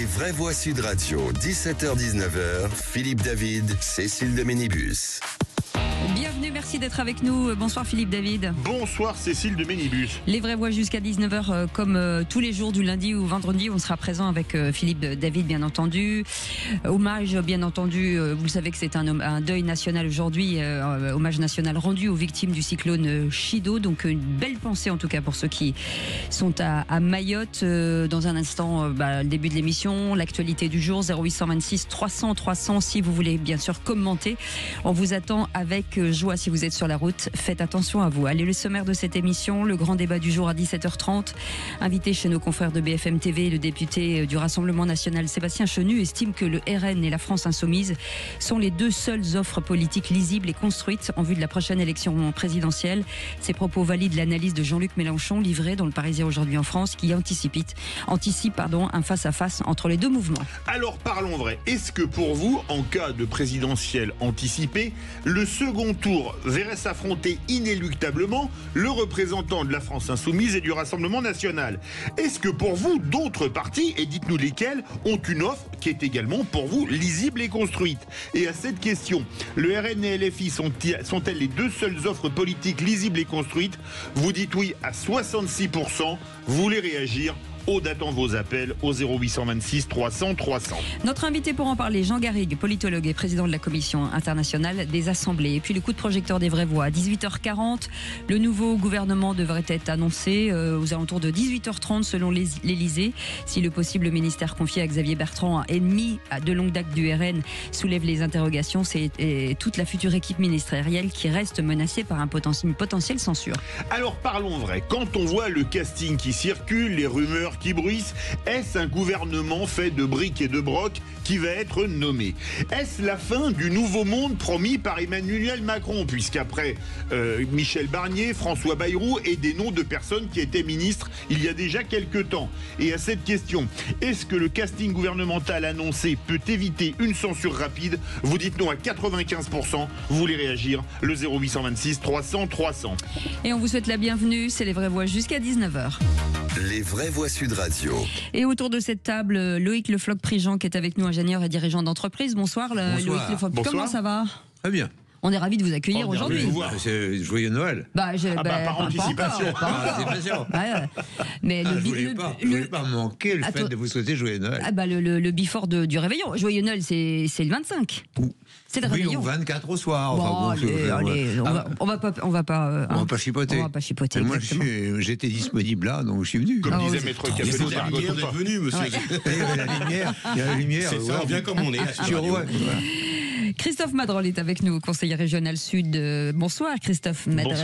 Les vraies voix Sud Radio, 17h-19h, Philippe David, Cécile de Ménibus. Bienvenue, merci d'être avec nous. Bonsoir Philippe David. Bonsoir Cécile de Ménibus. Les vraies voix jusqu'à 19h, comme tous les jours du lundi ou vendredi, on sera présent avec Philippe David, bien entendu. Hommage, bien entendu, vous le savez que c'est un deuil national aujourd'hui, hommage national rendu aux victimes du cyclone Chido. Donc une belle pensée en tout cas pour ceux qui sont à Mayotte. Dans un instant, le début de l'émission, l'actualité du jour, 0826 300 300 si vous voulez bien sûr commenter. On vous attend avec joie si vous êtes sur la route. Faites attention à vous. Allez, le sommaire de cette émission, le grand débat du jour à 17h30. Invité chez nos confrères de BFM TV, le député du Rassemblement National Sébastien Chenu estime que le RN et la France Insoumise sont les deux seules offres politiques lisibles et construites en vue de la prochaine élection présidentielle. Ces propos valident l'analyse de Jean-Luc Mélenchon livrée dans le Parisien aujourd'hui en France qui anticipe un face-à-face entre les deux mouvements. Alors parlons vrai. Est-ce que pour vous, en cas de présidentielle anticipée, le second tour verrait s'affronter inéluctablement le représentant de la France Insoumise et du Rassemblement National? Est-ce que pour vous, d'autres partis, et dites-nous lesquels, ont une offre qui est également pour vous lisible et construite? Et à cette question, le RN et LFI sont-elles les deux seules offres politiques lisibles et construites? Vous dites oui à 66%. Vous voulez réagir? Aude attend vos appels au 0826 300 300. Notre invité pour en parler, Jean Garrigue, politologue et président de la Commission internationale des assemblées. Et puis le coup de projecteur des vraies voix. À 18h40, le nouveau gouvernement devrait être annoncé aux alentours de 18h30 selon l'Élysée. Si le possible ministère confié à Xavier Bertrand, ennemi de longue date du RN, soulève les interrogations, c'est toute la future équipe ministérielle qui reste menacée par une potentielle censure. Alors parlons vrai. Quand on voit le casting qui circule, les rumeurs qui bruissent, est-ce un gouvernement fait de briques et de broc qui va être nommé? Est-ce la fin du nouveau monde promis par Emmanuel Macron, puisqu'après Michel Barnier, François Bayrou et des noms de personnes qui étaient ministres il y a déjà quelques temps? Et à cette question, est-ce que le casting gouvernemental annoncé peut éviter une censure rapide? Vous dites non à 95%, vous voulez réagir, le 0826 300 300. Et on vous souhaite la bienvenue, c'est les vraies voix jusqu'à 19h. Les vraies voix Sud Radio. Et autour de cette table, Loïc Le Floch-Prigent qui est avec nous, ingénieur et dirigeant d'entreprise. Bonsoir, Loïc Le Floch. Comment ça va? Très bien. On est ravis de vous accueillir aujourd'hui. C'est joyeux Noël. Par anticipation. Mais je ne voulais pas manquer le fait de vous souhaiter joyeux Noël. Le before du réveillon. Joyeux Noël, c'est le 25. C'est le réveillon. Oui, 24 au soir. On va pas chipoter. Moi, j'étais disponible là, donc je suis venu. Comme disait Maître Capello. Il y a la lumière d'être venu, monsieur. Il y a la lumière. C'est ça, on vient comme on est. Christophe Madrol est avec nous, conseiller régional Sud. Bonsoir Christophe Madrol.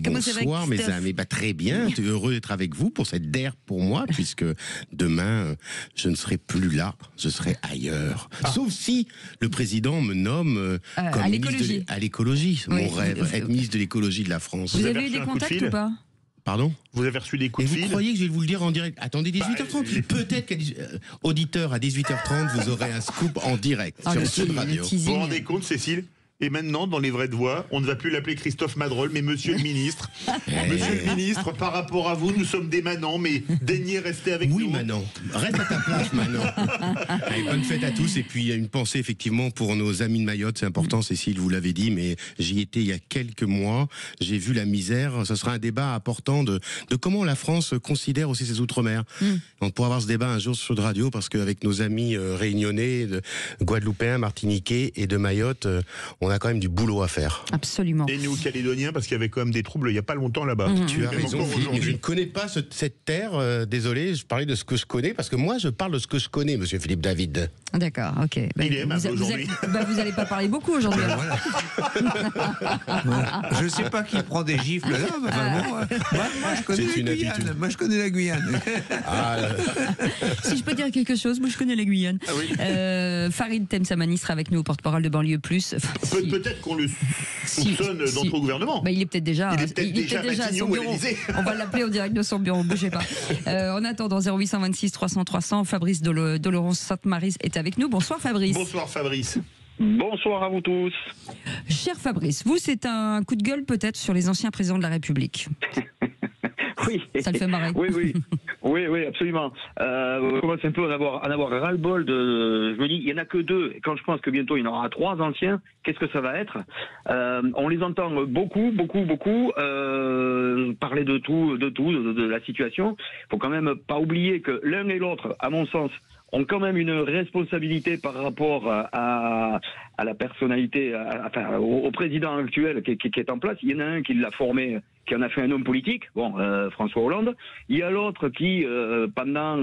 Comment ça va, bonsoir mes amis, très bien, heureux d'être avec vous pour cette DER pour moi, puisque demain je ne serai plus là, je serai ailleurs. Sauf si le président me nomme comme à ministre à l'écologie, mon rêve, être ministre de l'écologie de la France. Vous avez eu des contacts ou pas? Pardon? Vous avez reçu des coups de fil? Vous croyez que je vais vous le dire en direct? Attendez 18h30. Peut-être qu'auditeur à 18h30, vous aurez un scoop en direct sur Sud Radio. Vous vous rendez compte, Cécile? Et maintenant, dans les vraies voix, on ne va plus l'appeler Christophe Madrol, mais Monsieur le Ministre. Monsieur le Ministre, par rapport à vous, nous sommes des manants, mais daignez rester avec nous. Oui, Manon. Reste à ta place, Manon. Allez, bonne fête à tous. Et puis, une pensée, effectivement, pour nos amis de Mayotte. C'est important, Cécile, vous l'avez dit, mais j'y étais il y a quelques mois. J'ai vu la misère. Ce sera un débat important de comment la France considère aussi ses outre-mer. On pourra avoir ce débat un jour sur Sud Radio, parce qu'avec nos amis réunionnais, guadeloupéens, martiniquais et de Mayotte, on a quand même du boulot à faire. Absolument. Et nous, Calédoniens, parce qu'il y avait quand même des troubles il n'y a pas longtemps là-bas. Tu as raison, Philippe. Je ne connais pas cette terre. Désolé, je parlais de ce que je connais, parce que moi, je parle de ce que je connais, monsieur Philippe David. D'accord, ok. Il est aimable aujourd'hui. Vous n'allez pas parler beaucoup aujourd'hui. Je ne sais pas qui prend des gifles là. Moi, je connais la Guyane. Moi, je connais la Guyane. Si je peux dire quelque chose, moi, je connais la Guyane. Ah oui. Farid Temsamani sera avec nous, porte-parole de Banlieue Plus. Peut-être qu'on le soupçonne d'entrer au gouvernement. Il est peut-être déjà, à son bureau. On va l'appeler en direct de son bureau, bougez pas. En attendant, 0826 300 300, Fabrice Dolorence Sainte-Marie est avec nous. Bonsoir Fabrice. Bonsoir Fabrice. Bonsoir à vous tous. Cher Fabrice, vous, c'est un coup de gueule peut-être sur les anciens présidents de la République. Oui. Ça le fait marrer. Oui, absolument. On commence un peu à en avoir ras-le-bol je me dis, il n'y en a que 2. Et quand je pense que bientôt il y en aura 3 anciens, qu'est-ce que ça va être? On les entend beaucoup parler de tout, de la situation. Il faut quand même pas oublier que l'un et l'autre, à mon sens, ont quand même une responsabilité par rapport à la personnalité, au président actuel qui est en place. Il y en a un qui l'a formé, qui en a fait un homme politique, François Hollande. Il y a l'autre qui, pendant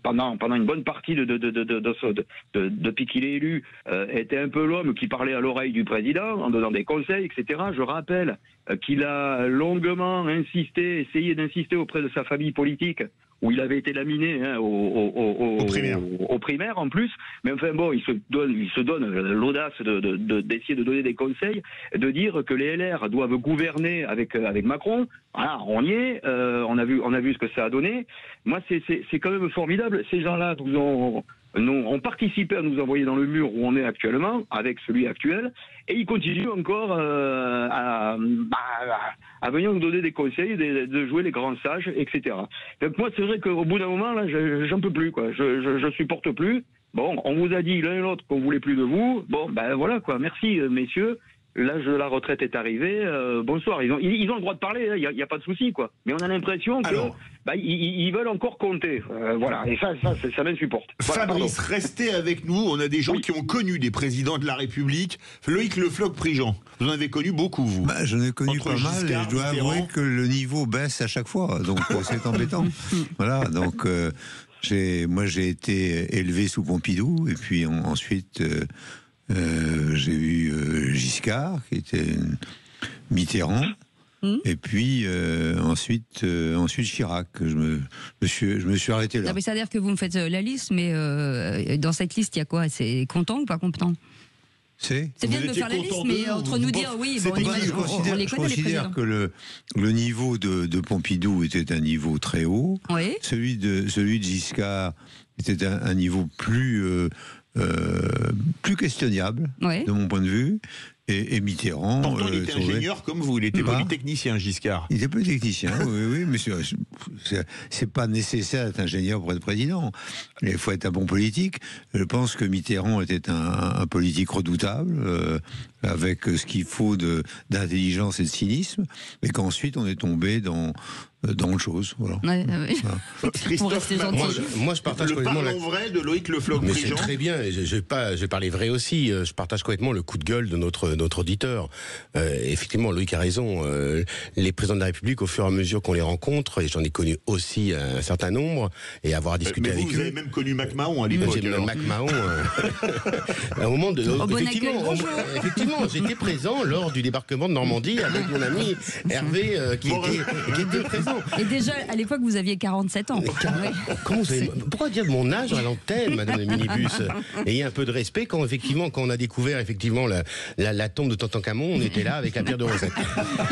une bonne partie depuis qu'il est élu, était un peu l'homme qui parlait à l'oreille du président en donnant des conseils, etc. Je rappelle qu'il a longuement essayé d'insister auprès de sa famille politique, où il avait été laminé au primaire en plus, mais enfin bon, il se donne l'audace d'essayer de donner des conseils, de dire que les LR doivent gouverner avec Macron. Voilà, on y est, on a vu ce que ça a donné. Moi, c'est quand même formidable. Ces gens-là ont participé à nous envoyer dans le mur où on est actuellement, avec celui actuel, et ils continuent encore à venir nous donner des conseils, de jouer les grands sages, etc. Donc moi, c'est vrai qu'au bout d'un moment, là, j'en peux plus, quoi. Je supporte plus. Bon, on vous a dit l'un et l'autre qu'on voulait plus de vous. Bon, ben voilà, quoi. Merci, messieurs. L'âge de la retraite est arrivé. Bonsoir. Ils ont le droit de parler. Il n'y a pas de souci, quoi. Mais on a l'impression que ils veulent encore compter. Voilà. Et ça m'insupporte. Voilà, Fabrice, restez avec nous. On a des gens qui ont connu des présidents de la République. Loïc Le Floch-Prigent, vous en avez connu beaucoup, vous. J'en ai connu pas mal, et je dois avouer que le niveau baisse à chaque fois. Donc c'est embêtant. Voilà. Donc j'ai été élevé sous Pompidou, et puis ensuite. J'ai eu Giscard, qui était Mitterrand, et puis ensuite Chirac. Je me suis arrêté là. Non, mais ça veut dire que vous me faites la liste, mais dans cette liste, il y a quoi? C'est content ou pas content? C'est bien de me faire la liste, mais entre nous dire, oui, bon, je considère que le niveau de Pompidou était un niveau très haut. Oui. Celui de Giscard était un niveau plus questionnable, de mon point de vue. Et Mitterrand... Pourtant, il était ingénieur comme vous, il était polytechnicien, Giscard. Il était polytechnicien, oui, mais c'est pas nécessaire d'être ingénieur pour être président. Il faut être un bon politique. Je pense que Mitterrand était un politique redoutable, avec ce qu'il faut d'intelligence et de cynisme, mais qu'ensuite on est tombé dans autre chose. Voilà. Christophe, moi je partage complètement le vrai de Loïc Le Floch-Prigent. Mais c'est très bien, je vais parler vrai aussi, je partage complètement le coup de gueule de notre auditeur. Effectivement, Loïc a raison, les présidents de la République, au fur et à mesure qu'on les rencontre, et j'en ai connu aussi un certain nombre, et avoir discuté avec eux. Vous avez même connu MacMahon à l'époque. J'ai MacMahon, à un moment de... Effectivement, j'étais présent lors du débarquement de Normandie avec mon ami Hervé qui était présent. Et déjà, à l'époque, vous aviez 47 ans. Pourquoi dire mon âge à l'antenne, madame le minibus? Ayez un peu de respect quand on a découvert effectivement la tombe de Toutankhamon, on était là avec la pierre de Rosette.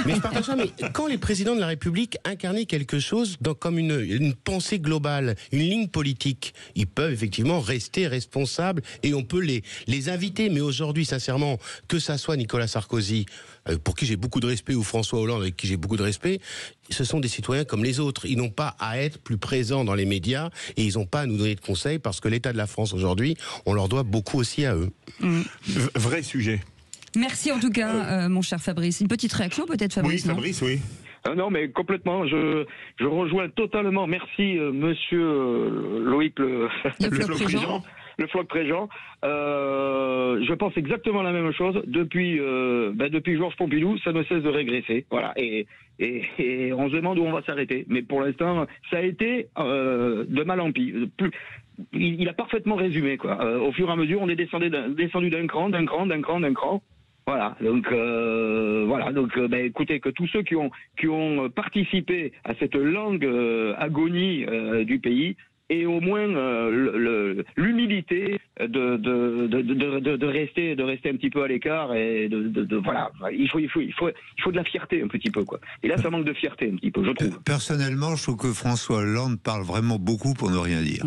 Mais je partage ça, mais quand les présidents de la République incarnaient quelque chose comme une pensée globale, une ligne politique, ils peuvent effectivement rester responsables et on peut les inviter. Mais aujourd'hui, sincèrement, que ça soit Nicolas Sarkozy, pour qui j'ai beaucoup de respect, ou François Hollande, avec qui j'ai beaucoup de respect, ce sont des citoyens comme les autres. Ils n'ont pas à être plus présents dans les médias et ils n'ont pas à nous donner de conseils parce que l'état de la France aujourd'hui, on leur doit beaucoup aussi à eux. Vrai sujet. Merci en tout cas, mon cher Fabrice. Une petite réaction peut-être, Fabrice? Oui, Fabrice, oui. Non, mais complètement. Je rejoins totalement. Merci, monsieur Loïc Le Floch-Prigent. Le Floch-Prigent. Je pense exactement la même chose. Depuis Georges Pompidou, ça ne cesse de régresser. Voilà. Et on se demande où on va s'arrêter. Mais pour l'instant, ça a été de mal en pis. Il a parfaitement résumé, quoi. Au fur et à mesure, on est descendu d'un cran. Voilà. Donc écoutez, que tous ceux qui ont participé à cette longue agonie du pays aient au moins l'humilité de rester un petit peu à l'écart et voilà. Il faut de la fierté un petit peu, quoi. Et là, ça manque de fierté un petit peu, je trouve. Personnellement, je trouve que François Hollande parle vraiment beaucoup pour ne rien dire.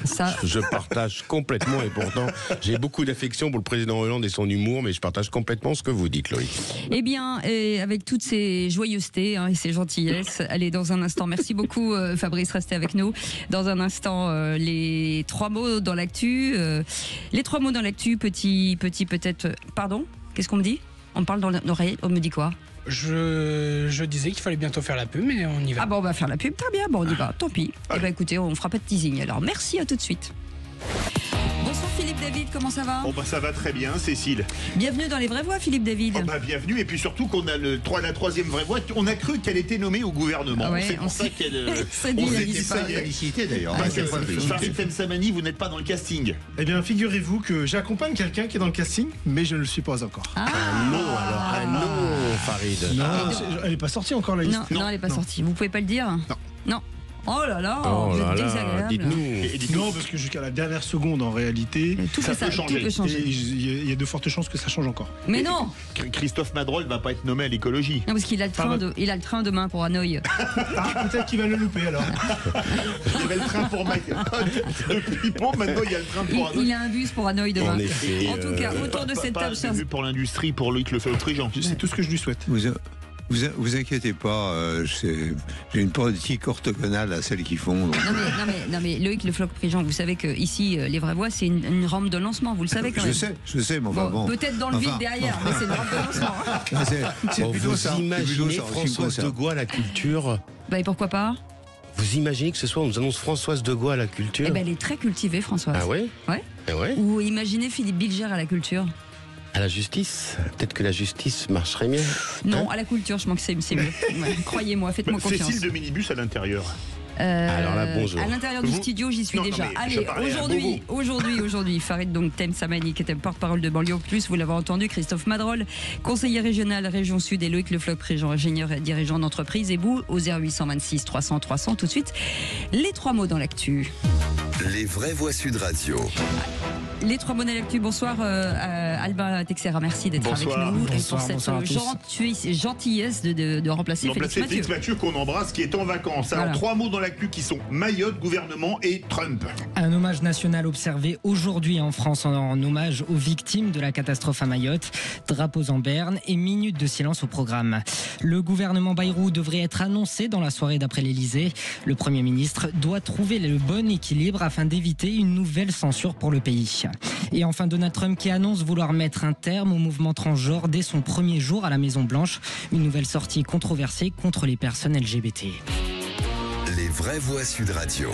Ça. Je partage complètement, et pourtant, j'ai beaucoup d'affection pour le président Hollande et son humour, mais je partage complètement ce que vous dites, Loïc. Eh bien, et avec toutes ces joyeusetés et ces gentillesses, allez, dans un instant, merci beaucoup Fabrice, restez avec nous. Dans un instant, les 3 mots dans l'actu. Les 3 mots dans l'actu, petit peut-être... Pardon ? Qu'est-ce qu'on me dit ? On me parle dans l'oreille, on me dit quoi ? Je disais qu'il fallait bientôt faire la pub, mais on y va. Ah bon, on va faire la pub, très bien, bon on y va, tant pis. Eh ben écoutez, on fera pas de teasing alors, merci, à tout de suite. Bonsoir Philippe David, comment ça va ? Oh bah ça va très bien, Cécile. Bienvenue dans les vraies voix, Philippe David. Oh bah bienvenue, et puis surtout qu'on a la 3e vraie voix. On a cru qu'elle était nommée au gouvernement. Ah ouais, c'est pour ça qu'elle. dit, on elle s'est dit dit ça. ça. Félicité d'ailleurs. Farid Temsamani, vous n'êtes pas dans le casting. Eh bien, figurez-vous que j'accompagne quelqu'un qui est dans le casting, mais je ne le suis pas encore. Ah Non, Farid. Non, elle n'est pas sortie encore la liste. Non, elle n'est pas sortie. Vous pouvez pas le dire ? Non. Oh là là, vous êtes désagréable. Dites-nous. Non, parce que jusqu'à la dernière seconde, en réalité, Tout peut changer. il y a de fortes chances que ça change encore. Mais non. Christophe Madrol va pas être nommé à l'écologie. Non, parce qu'il a le train demain pour Hanoï. Ah, peut-être qu'il va le louper alors. Il y avait le train pour Mayotte. Depuis Pau, maintenant il y a le train pour Il a un bus pour Hanoï demain. En effet, En tout cas, autour de cette table, chers... vu pour l'industrie, pour Loïc Lefebvre-Prigent. C'est tout ce que je lui souhaite. Vous inquiétez pas, j'ai une politique orthogonale à celles qui font. Donc... Non mais Loïc Lefebvre-Prigent, vous savez que ici les vraies voix, c'est une rampe de lancement, vous le savez quand même. Je sais, mais enfin bon. Peut-être dans le vide derrière, mais c'est une rampe de lancement. C'est plutôt vous ça. imaginez Françoise de Gaulle à la culture ? Bah et pourquoi pas ? Vous imaginez que ce soir on nous annonce Françoise de Gaulle à la culture ? Eh ben elle est très cultivée, Françoise. Ah ouais ? Ouais. Ah ouais ? Ou imaginez Philippe Bilger à la culture. À la justice ? Peut-être que la justice marcherait mieux. Non, à la culture, je pense que c'est mieux. Ouais, croyez-moi, faites-moi confiance. Cécile de Minibus à l'intérieur. Alors là, bonjour. À l'intérieur du studio, j'y suis déjà. Allez, aujourd'hui, Farid donc Temsamani, qui était porte-parole de Banlieue Plus, vous l'avez entendu, Christophe Madrol, conseiller régional Région Sud, et Loïc Lefebvre-Prigent, ingénieur et dirigeant d'entreprise, et vous, au 0826 300 300. Tout de suite, les 3 mots dans l'actu. Les vraies voix Sud Radio. Les 3 mots dans l'actu. Bonsoir Albin Texera, merci d'être avec nous. Bonsoir, et pour cette gentillesse de remplacer Félix Mathieu qu'on embrasse, qui est en vacances. Alors, 3 mots dans l'actu qui sont Mayotte, gouvernement et Trump. Un hommage national observé aujourd'hui en France en hommage aux victimes de la catastrophe à Mayotte. Drapeaux en berne et minutes de silence au programme. Le gouvernement Bayrou devrait être annoncé dans la soirée d'après l'Elysée. Le Premier ministre doit trouver le bon équilibre afin d'éviter une nouvelle censure pour le pays. Et enfin, Donald Trump qui annonce vouloir mettre un terme au mouvement transgenre dès son premier jour à la Maison-Blanche. Une nouvelle sortie controversée contre les personnes LGBT. Les vraies voix Sud Radio.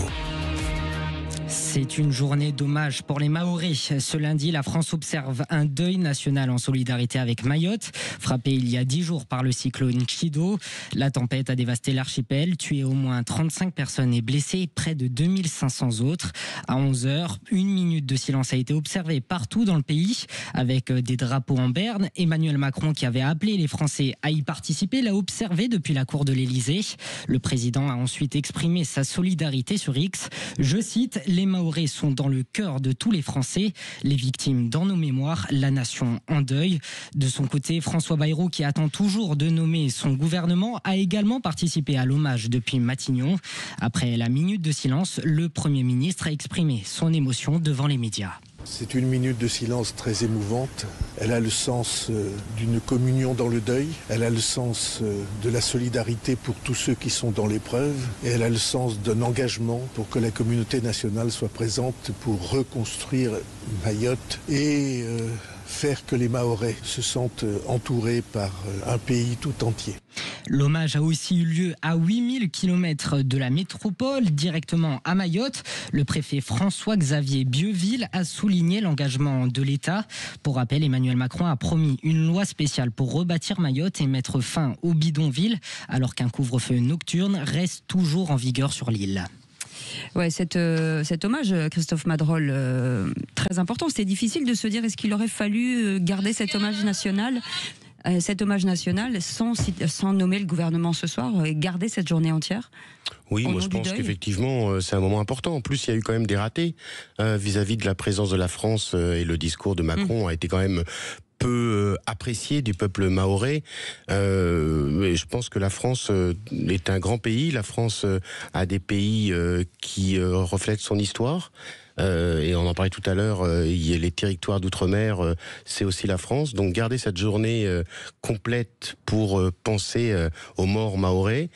C'est une journée d'hommage pour les Mahorais. Ce lundi, la France observe un deuil national en solidarité avec Mayotte, frappé il y a 10 jours par le cyclone Chido. La tempête a dévasté l'archipel, tué au moins 35 personnes et blessé près de 2500 autres. À 11h, 1 minute de silence a été observée partout dans le pays, avec des drapeaux en berne. Emmanuel Macron, qui avait appelé les Français à y participer, l'a observé depuis la cour de l'Elysée. Le président a ensuite exprimé sa solidarité sur X. Je cite, « Les Mahorais sont dans le cœur de tous les Français, les victimes dans nos mémoires, la nation en deuil ». De son côté, François Bayrou, qui attend toujours de nommer son gouvernement, a également participé à l'hommage depuis Matignon. Après la minute de silence, le Premier ministre a exprimé son émotion devant les médias. C'est une minute de silence très émouvante. Elle a le sens d'une communion dans le deuil. Elle a le sens de la solidarité pour tous ceux qui sont dans l'épreuve. Et elle a le sens d'un engagement pour que la communauté nationale soit présente pour reconstruire Mayotte et faire que les Mahorais se sentent entourés par un pays tout entier. L'hommage a aussi eu lieu à 8000 km de la métropole, directement à Mayotte. Le préfet François-Xavier Bieuville a souligné l'engagement de l'État. Pour rappel, Emmanuel Macron a promis une loi spéciale pour rebâtir Mayotte et mettre fin aux bidonvilles, alors qu'un couvre-feu nocturne reste toujours en vigueur sur l'île. Ouais, cet hommage, Christophe Madrol, très important. C'était difficile de se dire, est-ce qu'il aurait fallu garder cet hommage national sans nommer le gouvernement ce soir, et garder cette journée entière? Oui, moi je pense qu'effectivement c'est un moment important. En plus, il y a eu quand même des ratés vis-à-vis de la présence de la France, et le discours de Macron a été quand même peu apprécié du peuple mahorais. Mais je pense que la France est un grand pays. La France a des pays qui reflètent son histoire. Et on en parlait tout à l'heure, les territoires d'outre-mer, c'est aussi la France. Donc garder cette journée complète pour penser aux morts mahorais,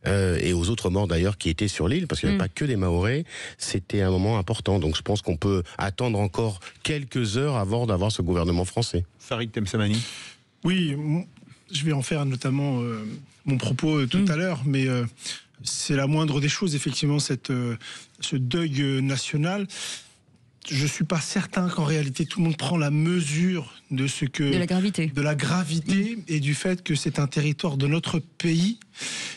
et aux autres morts d'ailleurs qui étaient sur l'île, parce qu'il n'y avait pas que des Mahorais, c'était un moment important. Donc je pense qu'on peut attendre encore quelques heures avant d'avoir ce gouvernement français. Farid Temsamani. Oui, je vais en faire notamment mon propos tout à l'heure, mais c'est la moindre des choses, effectivement, ce deuil national. Je ne suis pas certain qu'en réalité tout le monde prend la mesure de ce que... De la gravité. Et du fait que c'est un territoire de notre pays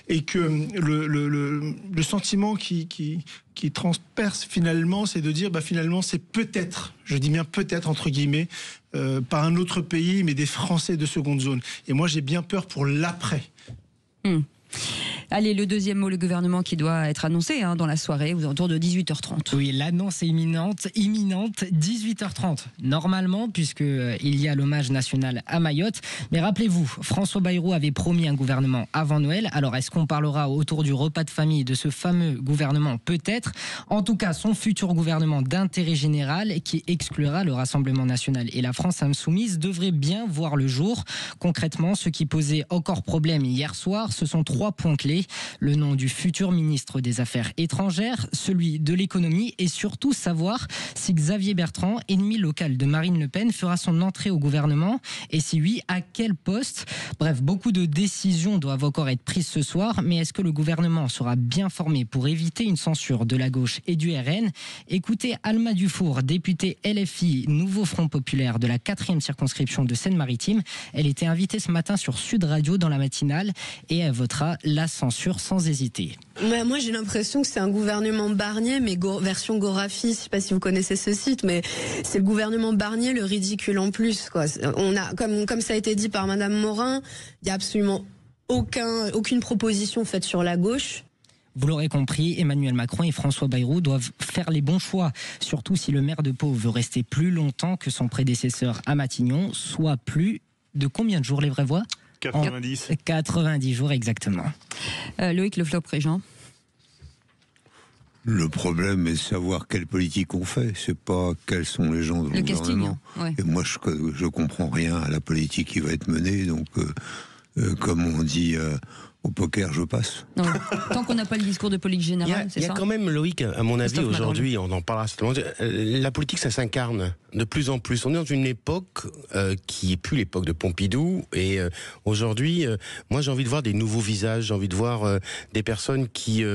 et que le sentiment qui transperce finalement, c'est de dire finalement c'est peut-être, je dis bien peut-être entre guillemets, pas un autre pays mais des Français de seconde zone. Et moi j'ai bien peur pour l'après. Allez, le deuxième mot, le gouvernement qui doit être annoncé dans la soirée, aux alentours de 18h30. Oui, l'annonce est imminente, 18h30, normalement, puisqu'il y a l'hommage national à Mayotte. Mais rappelez-vous, François Bayrou avait promis un gouvernement avant Noël. Alors, est-ce qu'on parlera autour du repas de famille de ce fameux gouvernement? Peut-être. En tout cas, son futur gouvernement d'intérêt général, qui exclura le Rassemblement national et la France insoumise, devrait bien voir le jour. Concrètement, ce qui posait encore problème hier soir, ce sont 3 points clés. Le nom du futur ministre des Affaires étrangères, celui de l'économie et surtout savoir si Xavier Bertrand, ennemi local de Marine Le Pen, fera son entrée au gouvernement et si oui, à quel poste. Bref, beaucoup de décisions doivent encore être prises ce soir, mais est-ce que le gouvernement sera bien formé pour éviter une censure de la gauche et du RN? Écoutez Alma Dufour, députée LFI, nouveau Front Populaire de la 4e circonscription de Seine-Maritime. Elle était invitée ce matin sur Sud Radio dans la matinale et elle votera la censure sans hésiter. Moi j'ai l'impression que c'est un gouvernement Barnier, mais version Gorafi, je sais pas si vous connaissez ce site, mais c'est le gouvernement Barnier, le ridicule en plus, quoi. On a, comme ça a été dit par Madame Morin, il y a absolument aucune proposition faite sur la gauche. Vous l'aurez compris, Emmanuel Macron et François Bayrou doivent faire les bons choix, surtout si le maire de Pau veut rester plus longtemps que son prédécesseur à Matignon, soit plus de combien de jours les vraies voix? 90. 90 jours exactement. Loïc Le Floch-Préjean. Le problème est de savoir quelle politique on fait, c'est pas quels sont les gens de le gouvernement. Ouais. Et moi, je comprends rien à la politique qui va être menée, donc comme on dit au poker, je passe. Non. Tant qu'on n'a pas le discours de politique générale, c'est ça. Il y a quand même, Loïc, à mon avis, aujourd'hui, on en parlera certainement, la politique, ça s'incarne de plus en plus. On est dans une époque qui est plus l'époque de Pompidou, et aujourd'hui, moi j'ai envie de voir des nouveaux visages, j'ai envie de voir des personnes qui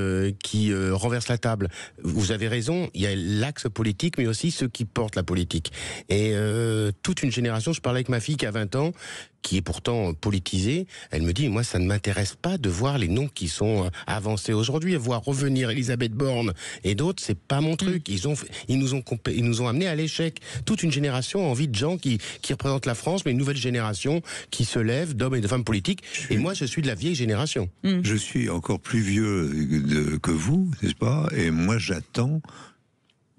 renversent la table. Vous avez raison, il y a l'axe politique, mais aussi ceux qui portent la politique. Et toute une génération, je parlais avec ma fille qui a 20 ans, qui est pourtant politisée, elle me dit, moi ça ne m'intéresse pas de voir les noms qui sont avancés aujourd'hui, voir revenir Elisabeth Borne et d'autres, c'est pas mon truc. Ils nous ont amenés à l'échec. Toute une génération a envie de gens qui représentent la France, mais une nouvelle génération qui se lève d'hommes et de femmes politiques. Et moi, je suis de la vieille génération. Je suis encore plus vieux que vous, n'est-ce pas? Et moi, j'attends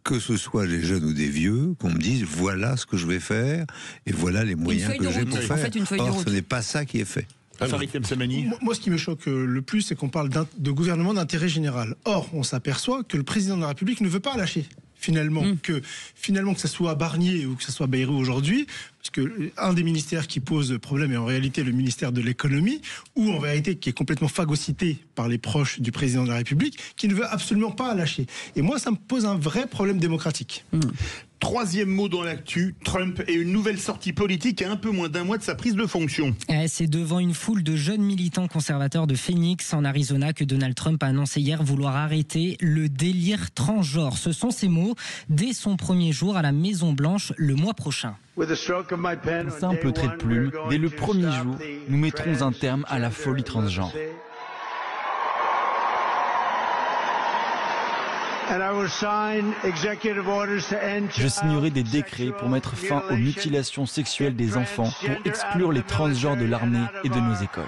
que ce soit des jeunes ou des vieux, qu'on me dise voilà ce que je vais faire et voilà les moyens que j'ai pour faire. Or, ce n'est pas ça qui est fait. Moi, ce qui me choque le plus, c'est qu'on parle de gouvernement d'intérêt général. Or, on s'aperçoit que le président de la République ne veut pas lâcher. Finalement, que ce soit Barnier ou que ce soit Bayrou aujourd'hui, parce que un des ministères qui pose problème est en réalité le ministère de l'économie, ou en vérité qui est complètement phagocyté par les proches du président de la République, qui ne veut absolument pas lâcher. Et moi, ça me pose un vrai problème démocratique. Troisième mot dans l'actu, Trump et une nouvelle sortie politique à un peu moins d'un mois de sa prise de fonction. C'est devant une foule de jeunes militants conservateurs de Phoenix, en Arizona, que Donald Trump a annoncé hier vouloir arrêter le délire transgenre. Ce sont ses mots dès son premier jour à la Maison-Blanche le mois prochain. Un simple trait de plume, dès le premier jour, nous mettrons un terme à la folie transgenre. Je signerai des décrets pour mettre fin aux mutilations sexuelles des enfants, pour exclure les transgenres de l'armée et de nos écoles.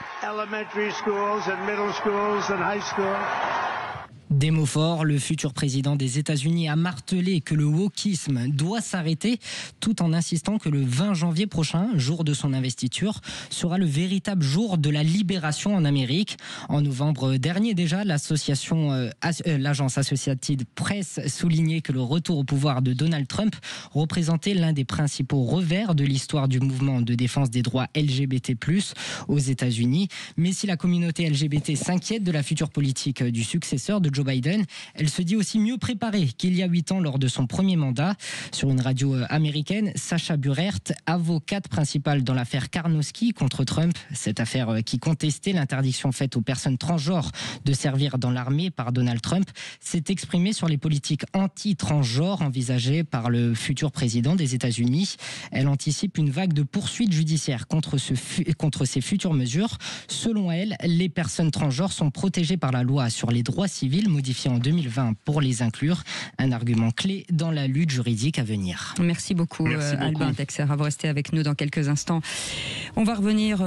Des mots forts, le futur président des États-Unis a martelé que le wokisme doit s'arrêter, tout en insistant que le 20 janvier prochain, jour de son investiture, sera le véritable jour de la libération en Amérique. En novembre dernier déjà, l'agence Associated Press soulignait que le retour au pouvoir de Donald Trump représentait l'un des principaux revers de l'histoire du mouvement de défense des droits LGBT+, aux États-Unis. Mais si la communauté LGBT s'inquiète de la future politique du successeur de Joe Biden, elle se dit aussi mieux préparée qu'il y a 8 ans lors de son premier mandat. Sur une radio américaine, Sacha Burert, avocate principale dans l'affaire Karnowski contre Trump, cette affaire qui contestait l'interdiction faite aux personnes transgenres de servir dans l'armée par Donald Trump, s'est exprimée sur les politiques anti-transgenres envisagées par le futur président des États-Unis. Elle anticipe une vague de poursuites judiciaires contre ces futures mesures. Selon elle, les personnes transgenres sont protégées par la loi sur les droits civils modifiée en 2020 pour les inclure. Un argument clé dans la lutte juridique à venir. Merci beaucoup, Albin Texer. Vous restez avec nous dans quelques instants. On va revenir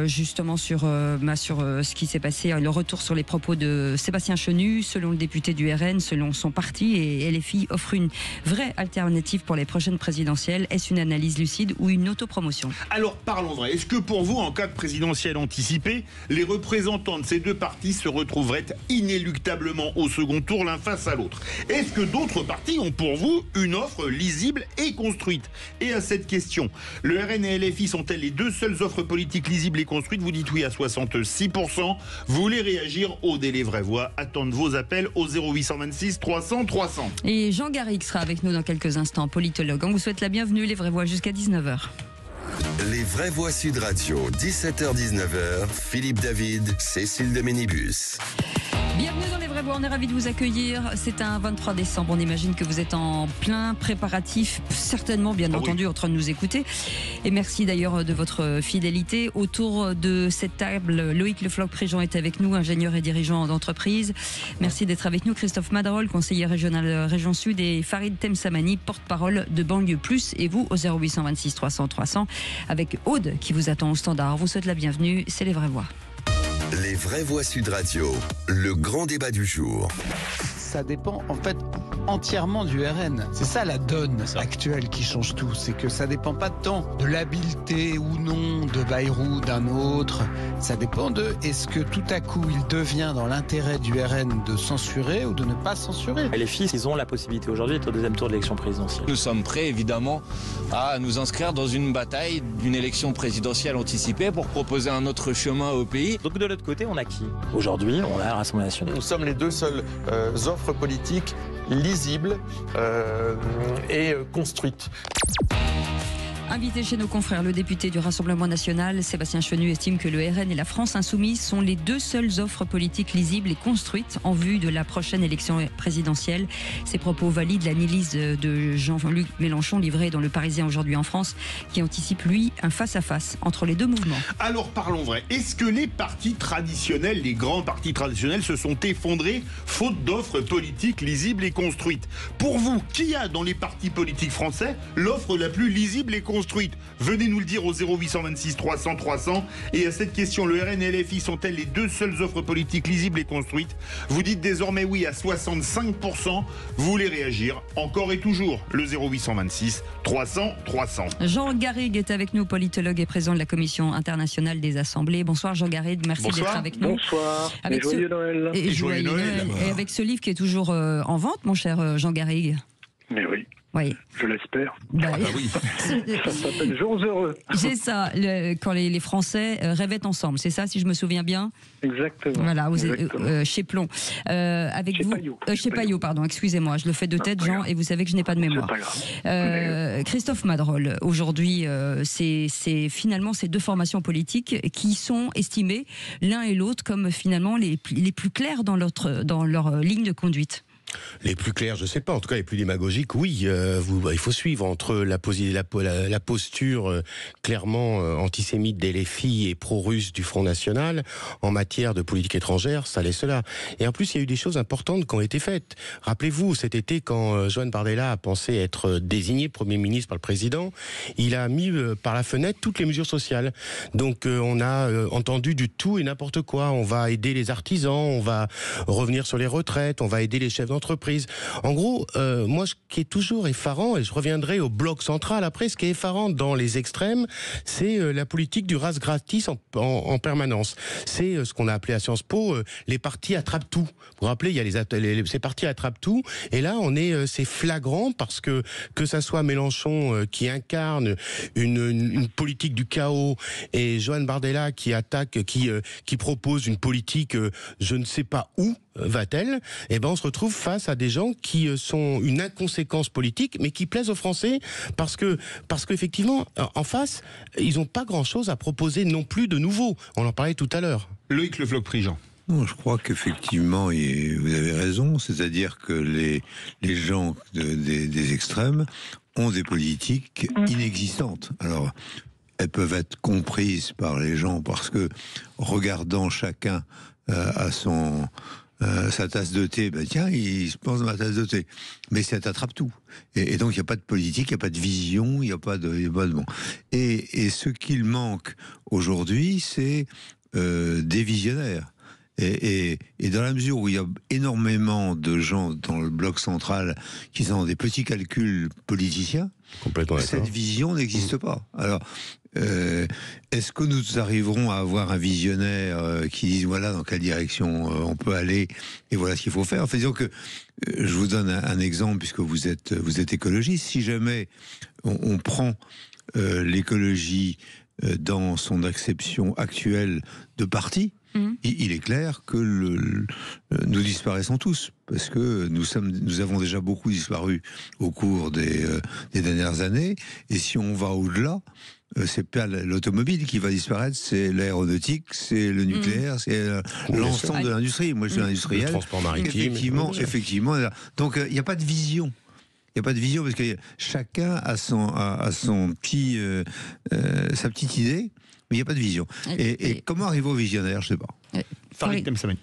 justement sur ce qui s'est passé, le retour sur les propos de Sébastien Chenu. Selon le député du RN, selon son parti, et LFI offre une vraie alternative pour les prochaines présidentielles. Est-ce une analyse lucide ou une autopromotion? Alors parlons vrai. Est-ce que pour vous, en cas de présidentielle anticipée, les représentants de ces deux partis se retrouveraient inéluctablement au second tour l'un face à l'autre? Est-ce que d'autres partis ont pour vous une offre lisible et construite? Et à cette question, le RN et LFI sont-elles les deux seules offres politiques lisibles et construites? Vous dites oui à 66%. Vous voulez réagir au délai vraie voix? Attendre vos appels au 0826 300 300. Et Jean Garrigue sera avec nous dans quelques instants, politologue. On vous souhaite la bienvenue, les vraies voix jusqu'à 19h. Les vraies voix Sud Radio, 17h-19h, Philippe David, Cécile de Ménibus. Bienvenue dans les vraies voix, on est ravis de vous accueillir. C'est un 23 décembre, on imagine que vous êtes en plein préparatif, certainement bien entendu en train de nous écouter. Et merci d'ailleurs de votre fidélité. Autour de cette table, Loïc Lefloc-Préjean est avec nous, ingénieur et dirigeant d'entreprise. Merci d'être avec nous. Christophe Madrol, conseiller régional Région Sud, et Farid Temsamani, porte-parole de Banlieue Plus. Et vous au 0826 300 300 avec Aude qui vous attend au standard. On vous souhaite la bienvenue, c'est les vraies voix. Les vraies voix Sud Radio, le grand débat du jour. Ça dépend en fait entièrement du RN. C'est ça la donne actuelle qui change tout. C'est que ça dépend pas tant de l'habileté ou non de Bayrou, d'un autre. Ça dépend de est-ce que tout à coup il devient dans l'intérêt du RN de censurer ou de ne pas censurer. Les filles, ils ont la possibilité aujourd'hui d'être au deuxième tour de l'élection présidentielle. Nous sommes prêts évidemment à nous inscrire dans une bataille d'une élection présidentielle anticipée pour proposer un autre chemin au pays. Donc de l'autre côté, on a qui? Aujourd'hui, on a la Rassemblement national. Nous sommes les deux seules offres politiques lisibles et construites. Invité chez nos confrères, le député du Rassemblement national, Sébastien Chenu, estime que le RN et la France insoumise sont les deux seules offres politiques lisibles et construites en vue de la prochaine élection présidentielle. Ces propos valident l'analyse de Jean-Luc Mélenchon livrée dans Le Parisien aujourd'hui en France, qui anticipe, lui, un face-à-face entre les deux mouvements. Alors parlons vrai. Est-ce que les partis traditionnels, les grands partis traditionnels, se sont effondrés faute d'offres politiques lisibles et construites? Pour vous, qui a dans les partis politiques français l'offre la plus lisible et construite? Venez nous le dire au 0826 300 300. Et à cette question, le RN et LFI sont-elles les deux seules offres politiques lisibles et construites? Vous dites désormais oui à 65%. Vous voulez réagir encore et toujours? Le 0826 300 300. Jean Garrigue est avec nous, politologue et président de la Commission internationale des assemblées. Bonsoir Jean Garrigue, merci d'être avec nous. Bonsoir. Avec joyeux Noël. Et joyeux Noël. Et avec ce livre qui est toujours en vente, mon cher Jean Garrigue. Mais oui. Oui. Je l'espère. Oui. Ça s'appelle Jours heureux. C'est ça, quand les Français rêvaient ensemble, c'est ça si je me souviens bien? Exactement. Voilà, Exactement. chez Plon. Avec chez vous, Payot. chez Payot, pardon, excusez-moi, je le fais de tête, Jean, et vous savez que je n'ai pas de mémoire. C'est pas grave. Christophe Madrol, aujourd'hui, c'est finalement ces deux formations politiques qui sont estimées l'un et l'autre comme finalement les plus clairs dans leur ligne de conduite. Les plus clairs, je sais pas. En tout cas, les plus démagogiques, oui. Il faut suivre entre la posture clairement antisémite des LFI et pro-russe du Front National en matière de politique étrangère, ça laisse cela. Et en plus, il y a eu des choses importantes qui ont été faites. Rappelez-vous, cet été, quand Joan Bardella a pensé être désigné Premier ministre par le président, il a mis par la fenêtre toutes les mesures sociales. Donc, on a entendu du tout et n'importe quoi. On va aider les artisans, on va revenir sur les retraites, on va aider les chefs d'entreprise. En gros, moi, ce qui est toujours effarant, et je reviendrai au bloc central après, ce qui est effarant dans les extrêmes, c'est la politique du ras gratis en permanence. C'est ce qu'on a appelé à Sciences Po les partis attrape-tout. Vous vous rappelez, il y a ces partis attrape-tout, et là, c'est flagrant parce que ça soit Mélenchon qui incarne une politique du chaos et Joan Bardella qui attaque, qui propose une politique je ne sais pas où va-t-elle, eh ben on se retrouve face à des gens qui sont une inconséquence politique, mais qui plaisent aux Français parce que effectivement, en face, ils n'ont pas grand-chose à proposer non plus de nouveau. On en parlait tout à l'heure. Loïc Le Floch-Prigent. Non, je crois qu'effectivement, vous avez raison, c'est-à-dire que les gens des extrêmes ont des politiques inexistantes. Alors, elles peuvent être comprises par les gens parce que, regardant chacun à sa tasse de thé, tiens, il se pense dans ma tasse de thé. Mais ça t'attrape tout. Et donc, il n'y a pas de politique, il n'y a pas de vision, il n'y a pas de bon. Et ce qu'il manque aujourd'hui, c'est des visionnaires. Et dans la mesure où il y a énormément de gens dans le bloc central qui sont dans des petits calculs politiciens, cette vision n'existe pas. Alors, est-ce que nous arriverons à avoir un visionnaire qui dise voilà dans quelle direction on peut aller et voilà ce qu'il faut faire? Enfin, disons que je vous donne un exemple puisque vous êtes écologiste. Si jamais on prend l'écologie dans son acception actuelle de parti, il est clair que nous disparaissons tous, parce que nous avons déjà beaucoup disparu au cours des dernières années, et si on va au-delà, c'est pas l'automobile qui va disparaître, c'est l'aéronautique, c'est le nucléaire, c'est l'ensemble de l'industrie. Moi, je suis industriel. Le transport maritime. Effectivement. Donc, il n'y a pas de vision. Il n'y a pas de vision parce que chacun a sa petite idée, mais il n'y a pas de vision. Et comment arriver au visionnaire, je ne sais pas. Farid Temsamani.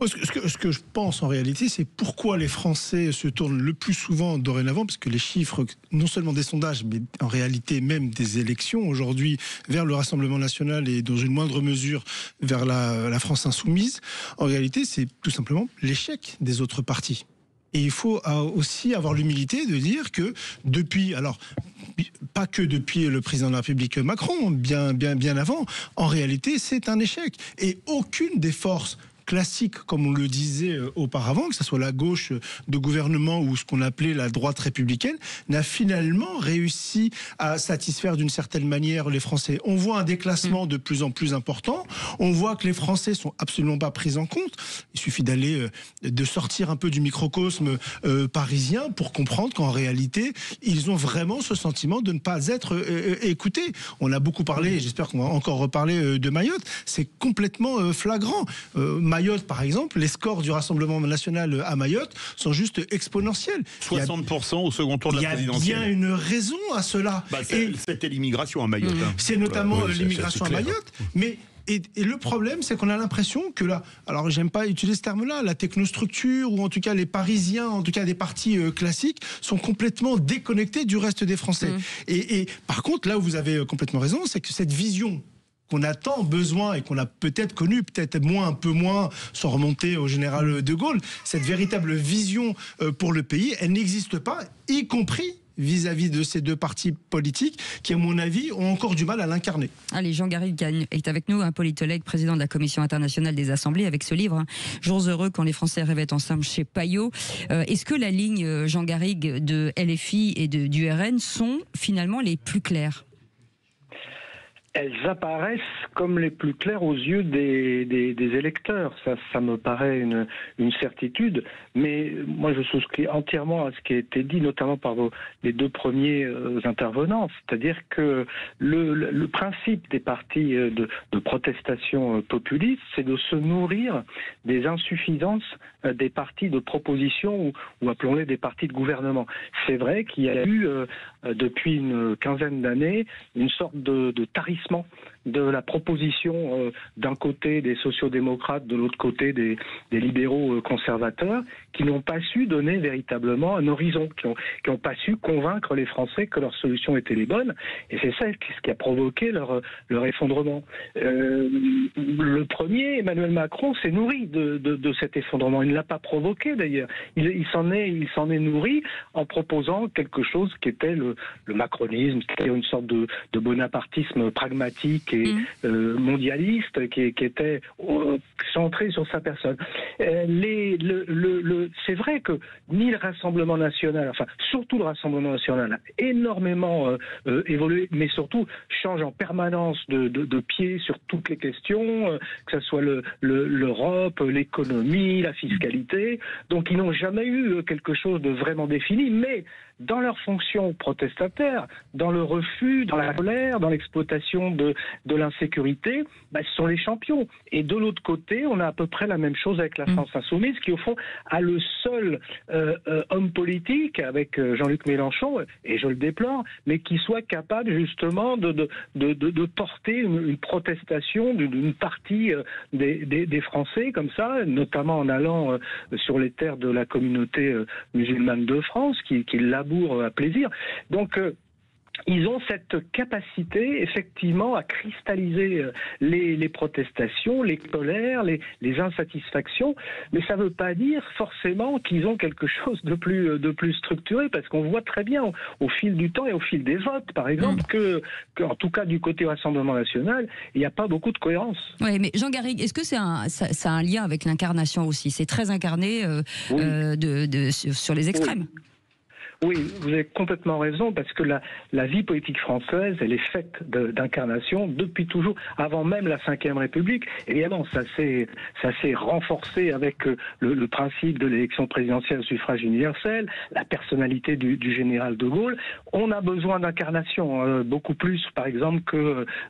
Ce que je pense en réalité, c'est pourquoi les Français se tournent le plus souvent dorénavant, parce que les chiffres, non seulement des sondages, mais en réalité même des élections aujourd'hui, vers le Rassemblement national et dans une moindre mesure vers la France insoumise, en réalité, c'est tout simplement l'échec des autres partis. Et il faut aussi avoir l'humilité de dire que depuis, alors pas que depuis le président de la République Macron, bien avant, en réalité c'est un échec. Et aucune des forces classique, comme on le disait auparavant, que ce soit la gauche de gouvernement ou ce qu'on appelait la droite républicaine, n'a finalement réussi à satisfaire d'une certaine manière les Français. On voit un déclassement de plus en plus important, on voit que les Français sont absolument pas pris en compte. Il suffit de sortir un peu du microcosme parisien pour comprendre qu'en réalité, ils ont vraiment ce sentiment de ne pas être écoutés. On a beaucoup parlé, et j'espère qu'on va encore reparler de Mayotte, c'est complètement flagrant. Mayotte, par exemple, les scores du Rassemblement national à Mayotte sont juste exponentiels. 60% au second tour de la présidentielle. Il y a une raison à cela. C'était l'immigration à Mayotte. C'est notamment l'immigration à Mayotte, mais... Et le problème, c'est qu'on a l'impression que là, alors j'aime pas utiliser ce terme-là, la technostructure, ou en tout cas les Parisiens, en tout cas des partis classiques, sont complètement déconnectés du reste des Français. Et par contre, là où vous avez complètement raison, c'est que cette vision qu'on a tant besoin et qu'on a peut-être connu, peut-être un peu moins, sans remonter au général de Gaulle, cette véritable vision pour le pays, elle n'existe pas, y compris vis-à-vis de ces deux partis politiques qui, à mon avis, ont encore du mal à l'incarner. Allez, Jean Garrigue est avec nous, un politologue, président de la Commission internationale des assemblées, avec ce livre, Jours heureux quand les Français rêvaient ensemble chez Payot. Est-ce que la ligne, Jean Garrigue, de LFI et du RN sont finalement les plus claires ? Elles apparaissent comme les plus claires aux yeux des électeurs. Ça me paraît une certitude. Mais moi, je souscris entièrement à ce qui a été dit, notamment par les deux premiers intervenants. C'est-à-dire que le principe des partis de protestation populiste, c'est de se nourrir des insuffisances des partis de proposition ou appelons-les des partis de gouvernement. C'est vrai qu'il y a eu depuis une quinzaine d'années une sorte de tarissement de la proposition d'un côté des sociodémocrates, de l'autre côté des libéraux conservateurs, qui n'ont pas su donner véritablement un horizon, qui n'ont pas su convaincre les Français que leurs solutions étaient les bonnes, et c'est ça ce qui a provoqué leur effondrement. Le premier, Emmanuel Macron, s'est nourri de cet effondrement. Il ne l'a pas provoqué d'ailleurs. Il s'en est nourri en proposant quelque chose qui était le macronisme, c'est-à-dire une sorte de bonapartisme pragmatique et mondialiste qui était centré sur sa personne. C'est vrai que ni le Rassemblement national, enfin surtout le Rassemblement national, a énormément évolué, mais surtout change en permanence de pied sur toutes les questions, que ce soit l'Europe, l'économie, la fiscalité. Donc ils n'ont jamais eu quelque chose de vraiment défini, mais dans leur fonction protestataire, dans le refus, dans la colère, dans l'exploitation de l'insécurité, ce sont les champions. Et de l'autre côté, on a à peu près la même chose avec la France insoumise, qui au fond a le seul homme politique, avec Jean-Luc Mélenchon, et je le déplore, mais qui soit capable justement de porter une protestation d'une partie des Français, comme ça, notamment en allant sur les terres de la communauté musulmane de France, qui laboure à plaisir. Donc, ils ont cette capacité, effectivement, à cristalliser les protestations, les colères, les insatisfactions, mais ça ne veut pas dire forcément qu'ils ont quelque chose de plus structuré, parce qu'on voit très bien au fil du temps et au fil des votes, par exemple, que en tout cas du côté Rassemblement national, il n'y a pas beaucoup de cohérence. Oui, mais Jean Garrigue, est-ce que ça a un lien avec l'incarnation aussi? C'est très incarné sur les extrêmes. Oui, vous avez complètement raison, parce que la vie politique française, elle est faite d'incarnation depuis toujours, avant même la Ve République. Évidemment, ça s'est renforcé avec le principe de l'élection présidentielle au suffrage universel, la personnalité du général de Gaulle. On a besoin d'incarnation, beaucoup plus, par exemple,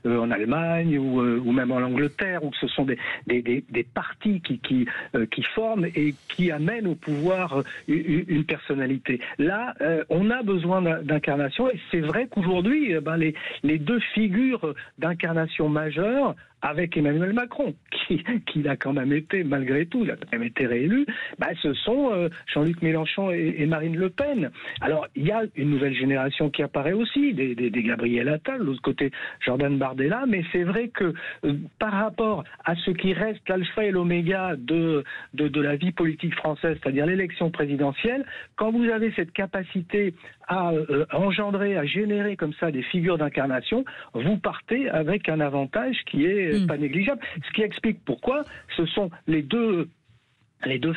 qu'en Allemagne ou même en Angleterre, où ce sont des partis qui forment et qui amènent au pouvoir une personnalité. Là, on a besoin d'incarnation, et c'est vrai qu'aujourd'hui, les deux figures d'incarnation majeures, avec Emmanuel Macron, qui a quand même été, malgré tout, il a quand même été réélu, ce sont Jean-Luc Mélenchon et Marine Le Pen. Alors, il y a une nouvelle génération qui apparaît aussi, des Gabriel Attal, de l'autre côté Jordan Bardella, mais c'est vrai que par rapport à ce qui reste l'alpha et l'oméga de la vie politique française, c'est-à-dire l'élection présidentielle, quand vous avez cette capacité à engendrer, à générer comme ça des figures d'incarnation, vous partez avec un avantage qui est pas négligeable. Ce qui explique pourquoi ce sont les deux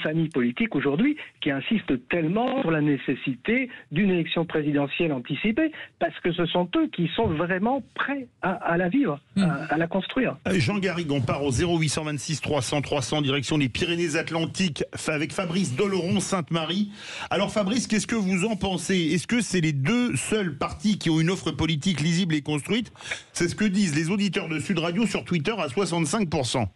familles politiques aujourd'hui qui insistent tellement sur la nécessité d'une élection présidentielle anticipée, parce que ce sont eux qui sont vraiment prêts à la vivre, à la construire. Jean Garrigue, on part au 0826 300 300 direction les Pyrénées-Atlantiques avec Fabrice Doloron-Sainte-Marie. Alors Fabrice, qu'est-ce que vous en pensez? Est-ce que c'est les deux seuls partis qui ont une offre politique lisible et construite? C'est ce que disent les auditeurs de Sud Radio sur Twitter à 65%.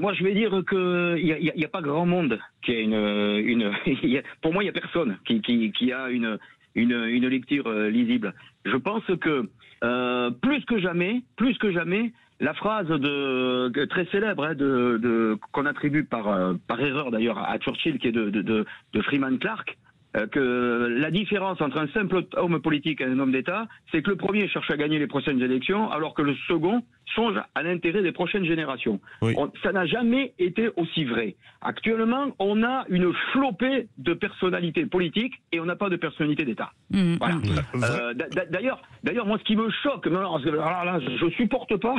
Moi, je vais dire qu'il n'y a pas grand monde qui a pour moi, il n'y a personne qui a une lecture lisible. Je pense que plus que jamais, la phrase très célèbre qu'on attribue par erreur d'ailleurs à Churchill, qui est de Freeman Clark, que la différence entre un simple homme politique et un homme d'État, c'est que le premier cherche à gagner les prochaines élections, alors que le second songe à l'intérêt des prochaines générations. Oui. Ça n'a jamais été aussi vrai. Actuellement, on a une flopée de personnalités politiques et on n'a pas de personnalité d'État. Voilà. D'ailleurs, moi, ce qui me choque, alors là, je supporte pas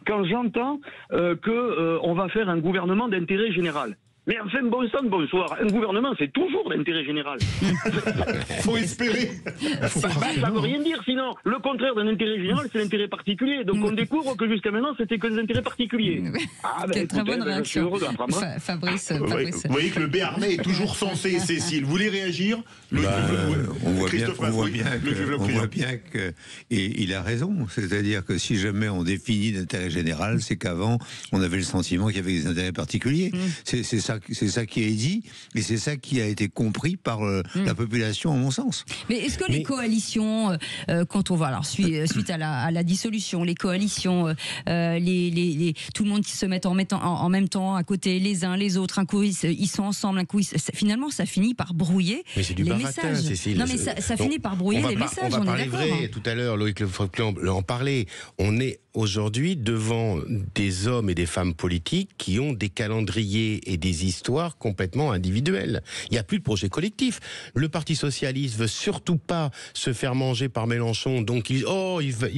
quand j'entends qu'on va faire un gouvernement d'intérêt général. Mais enfin, bon sang, bonsoir. Un gouvernement, c'est toujours l'intérêt général. Faut espérer. Ça veut rien dire, sinon. Le contraire d'un intérêt général, c'est l'intérêt particulier. Donc on découvre que jusqu'à maintenant, c'était que des intérêts particuliers. Très bonne réaction. Je suis heureux d'apprendre. Fabrice. Vous voyez que le Béarnais est toujours censé, Cécile. Vous voulez réagir? On voit bien que et il a raison. C'est-à-dire que si jamais on définit l'intérêt général, c'est qu'avant, on avait le sentiment qu'il y avait des intérêts particuliers. C'est ça qui est dit, et c'est ça qui a été compris par la population, à mon sens. Mais est-ce que les coalitions, quand on va, alors suite à la dissolution, les coalitions, tout le monde qui se met en même temps à côté les uns les autres, un coup ils sont ensemble, un coup finalement ça finit par brouiller les messages. Cécile. Non mais ça finit par brouiller les messages. On va parler vrai. Tout à l'heure, Loïc Le Floch en parlait. On est aujourd'hui devant des hommes et des femmes politiques qui ont des calendriers et des histoires complètement individuelles. Il n'y a plus de projet collectif. Le Parti Socialiste veut surtout pas se faire manger par Mélenchon, donc ils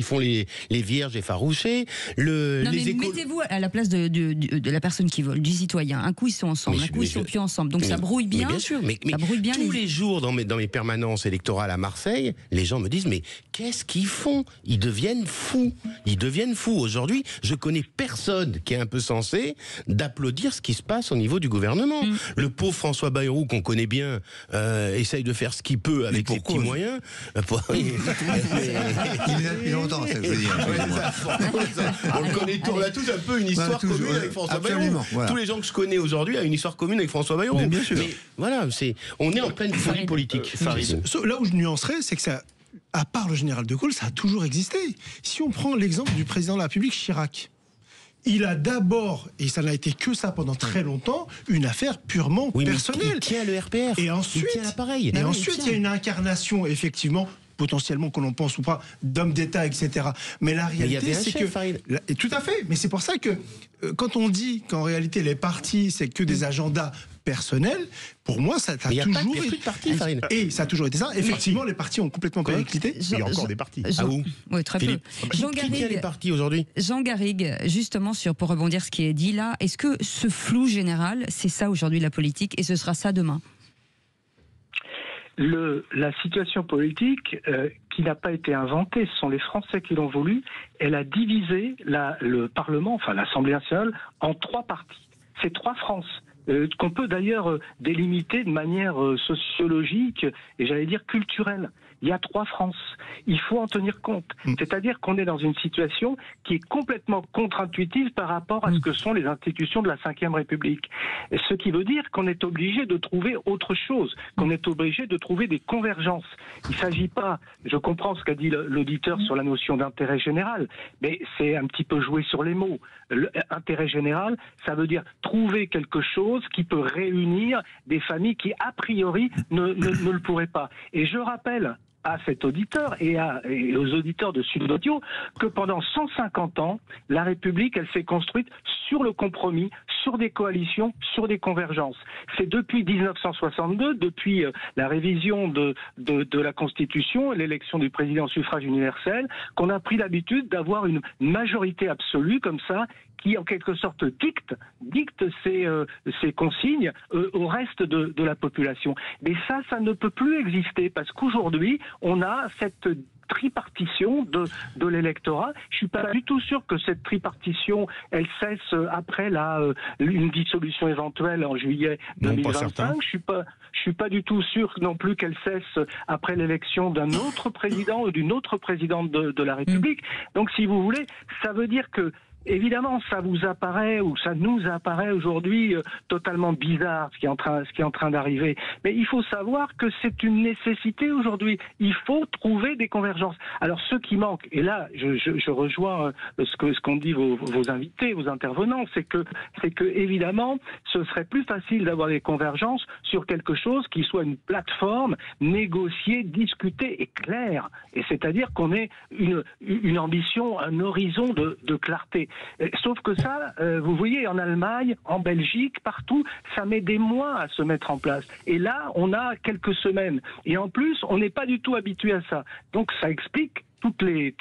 font les vierges effarouchées. Mettez-vous à la place de la personne qui vole, du citoyen. Un coup ils sont ensemble, un coup ils sont plus ensemble. Donc ça brouille bien. Bien sûr, mais tous les jours dans mes permanences électorales à Marseille, les gens me disent mais qu'est-ce qu'ils font? Ils deviennent fous. Aujourd'hui, je connais personne qui est un peu sensé d'applaudir ce qui se passe au niveau du gouvernement. Le pauvre François Bayrou, qu'on connaît bien, essaye de faire ce qu'il peut avec ses petits moyens. Il est là depuis longtemps, ça veut dire. On le connaît, on a tous un peu une histoire commune avec François Bayrou. Voilà. Tous les gens que je connais aujourd'hui ont une histoire commune avec François Bayrou. Mais bien sûr. Mais voilà, on est en pleine folie politique. Là où je nuancerais, c'est que ça, à part le général de Gaulle, ça a toujours existé. Si on prend l'exemple du président de la République, Chirac, il a d'abord, et ça n'a été que ça pendant très longtemps, une affaire purement personnelle. Il tient le RPR. Et ensuite, il tient l'appareil. Et ensuite, il y a une incarnation, effectivement, potentiellement qu'on en pense ou pas, d'hommes d'État, etc. Mais la réalité, c'est que... Tout à fait, mais c'est pour ça que quand on dit qu'en réalité, les partis, c'est que des agendas personnels, pour moi, ça a toujours été... Et ça a toujours été ça. Effectivement, les partis ont complètement périclité. Il y a encore des partis. Oui, très peu. Qui tient les partis aujourd'hui? Jean Garrigue, justement, pour rebondir sur ce qui est dit là, est-ce que ce flou général, c'est ça aujourd'hui la politique, et ce sera ça demain? La situation politique qui n'a pas été inventée, ce sont les Français qui l'ont voulu, elle a divisé le Parlement, enfin l'Assemblée nationale, en 3 parties. C'est 3 France. Qu'on peut d'ailleurs délimiter de manière sociologique et j'allais dire culturelle. Il y a 3 France. Il faut en tenir compte. C'est-à-dire qu'on est dans une situation qui est complètement contre-intuitive par rapport à ce que sont les institutions de la Ve République. Ce qui veut dire qu'on est obligé de trouver autre chose, qu'on est obligé de trouver des convergences. Il ne s'agit pas, je comprends ce qu'a dit l'auditeur sur la notion d'intérêt général, mais c'est un petit peu jouer sur les mots. L'intérêt général, ça veut dire trouver quelque chose qui peut réunir des familles qui, a priori, ne le pourraient pas. Et je rappelle à cet auditeur et aux auditeurs de Sud Audio que pendant 150 ans, la République, elle s'est construite sur le compromis, sur des coalitions, sur des convergences. C'est depuis 1962, depuis la révision de la Constitution et l'élection du président au suffrage universel, qu'on a pris l'habitude d'avoir une majorité absolue comme ça, qui en quelque sorte dicte ses consignes au reste de la population. Mais ça ne peut plus exister parce qu'aujourd'hui, on a cette tripartition de l'électorat. Je suis pas du tout sûr que cette tripartition, elle cesse après une dissolution éventuelle en juillet 2025. Je suis pas du tout sûr non plus qu'elle cesse après l'élection d'un autre président ou d'une autre présidente de la République. Donc, si vous voulez, ça veut dire que évidemment, ça vous apparaît ou ça nous apparaît aujourd'hui totalement bizarre ce qui est en train d'arriver. Mais il faut savoir que c'est une nécessité aujourd'hui. Il faut trouver des convergences. Alors, ce qui manque, et là, je rejoins ce qu'ont dit vos invités, vos intervenants, c'est que évidemment, ce serait plus facile d'avoir des convergences sur quelque chose qui soit une plateforme négociée, discutée et claire. Et c'est-à-dire qu'on ait une ambition, un horizon de clarté. Sauf que ça, vous voyez, en Allemagne, en Belgique, partout, ça met des mois à se mettre en place. Et là, on a quelques semaines. Et en plus, on n'est pas du tout habitué à ça. Donc ça explique toutes les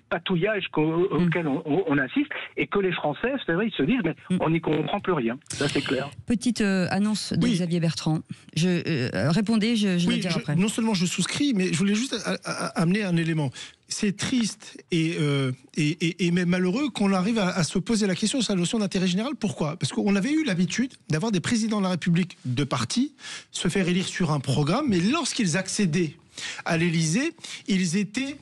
patouillages auxquels on assiste, et que les Français, c'est vrai, ils se disent, mais on n'y comprend plus rien. Ça, c'est clair. Petite annonce de Xavier Bertrand. Répondez, je vais dire après. Non seulement je souscris, mais je voulais juste amener un élément. C'est triste et même malheureux qu'on arrive à se poser la question sur la notion d'intérêt général. Pourquoi ? Parce qu'on avait eu l'habitude d'avoir des présidents de la République de parti se faire élire sur un programme, mais lorsqu'ils accédaient à l'Élysée, ils étaient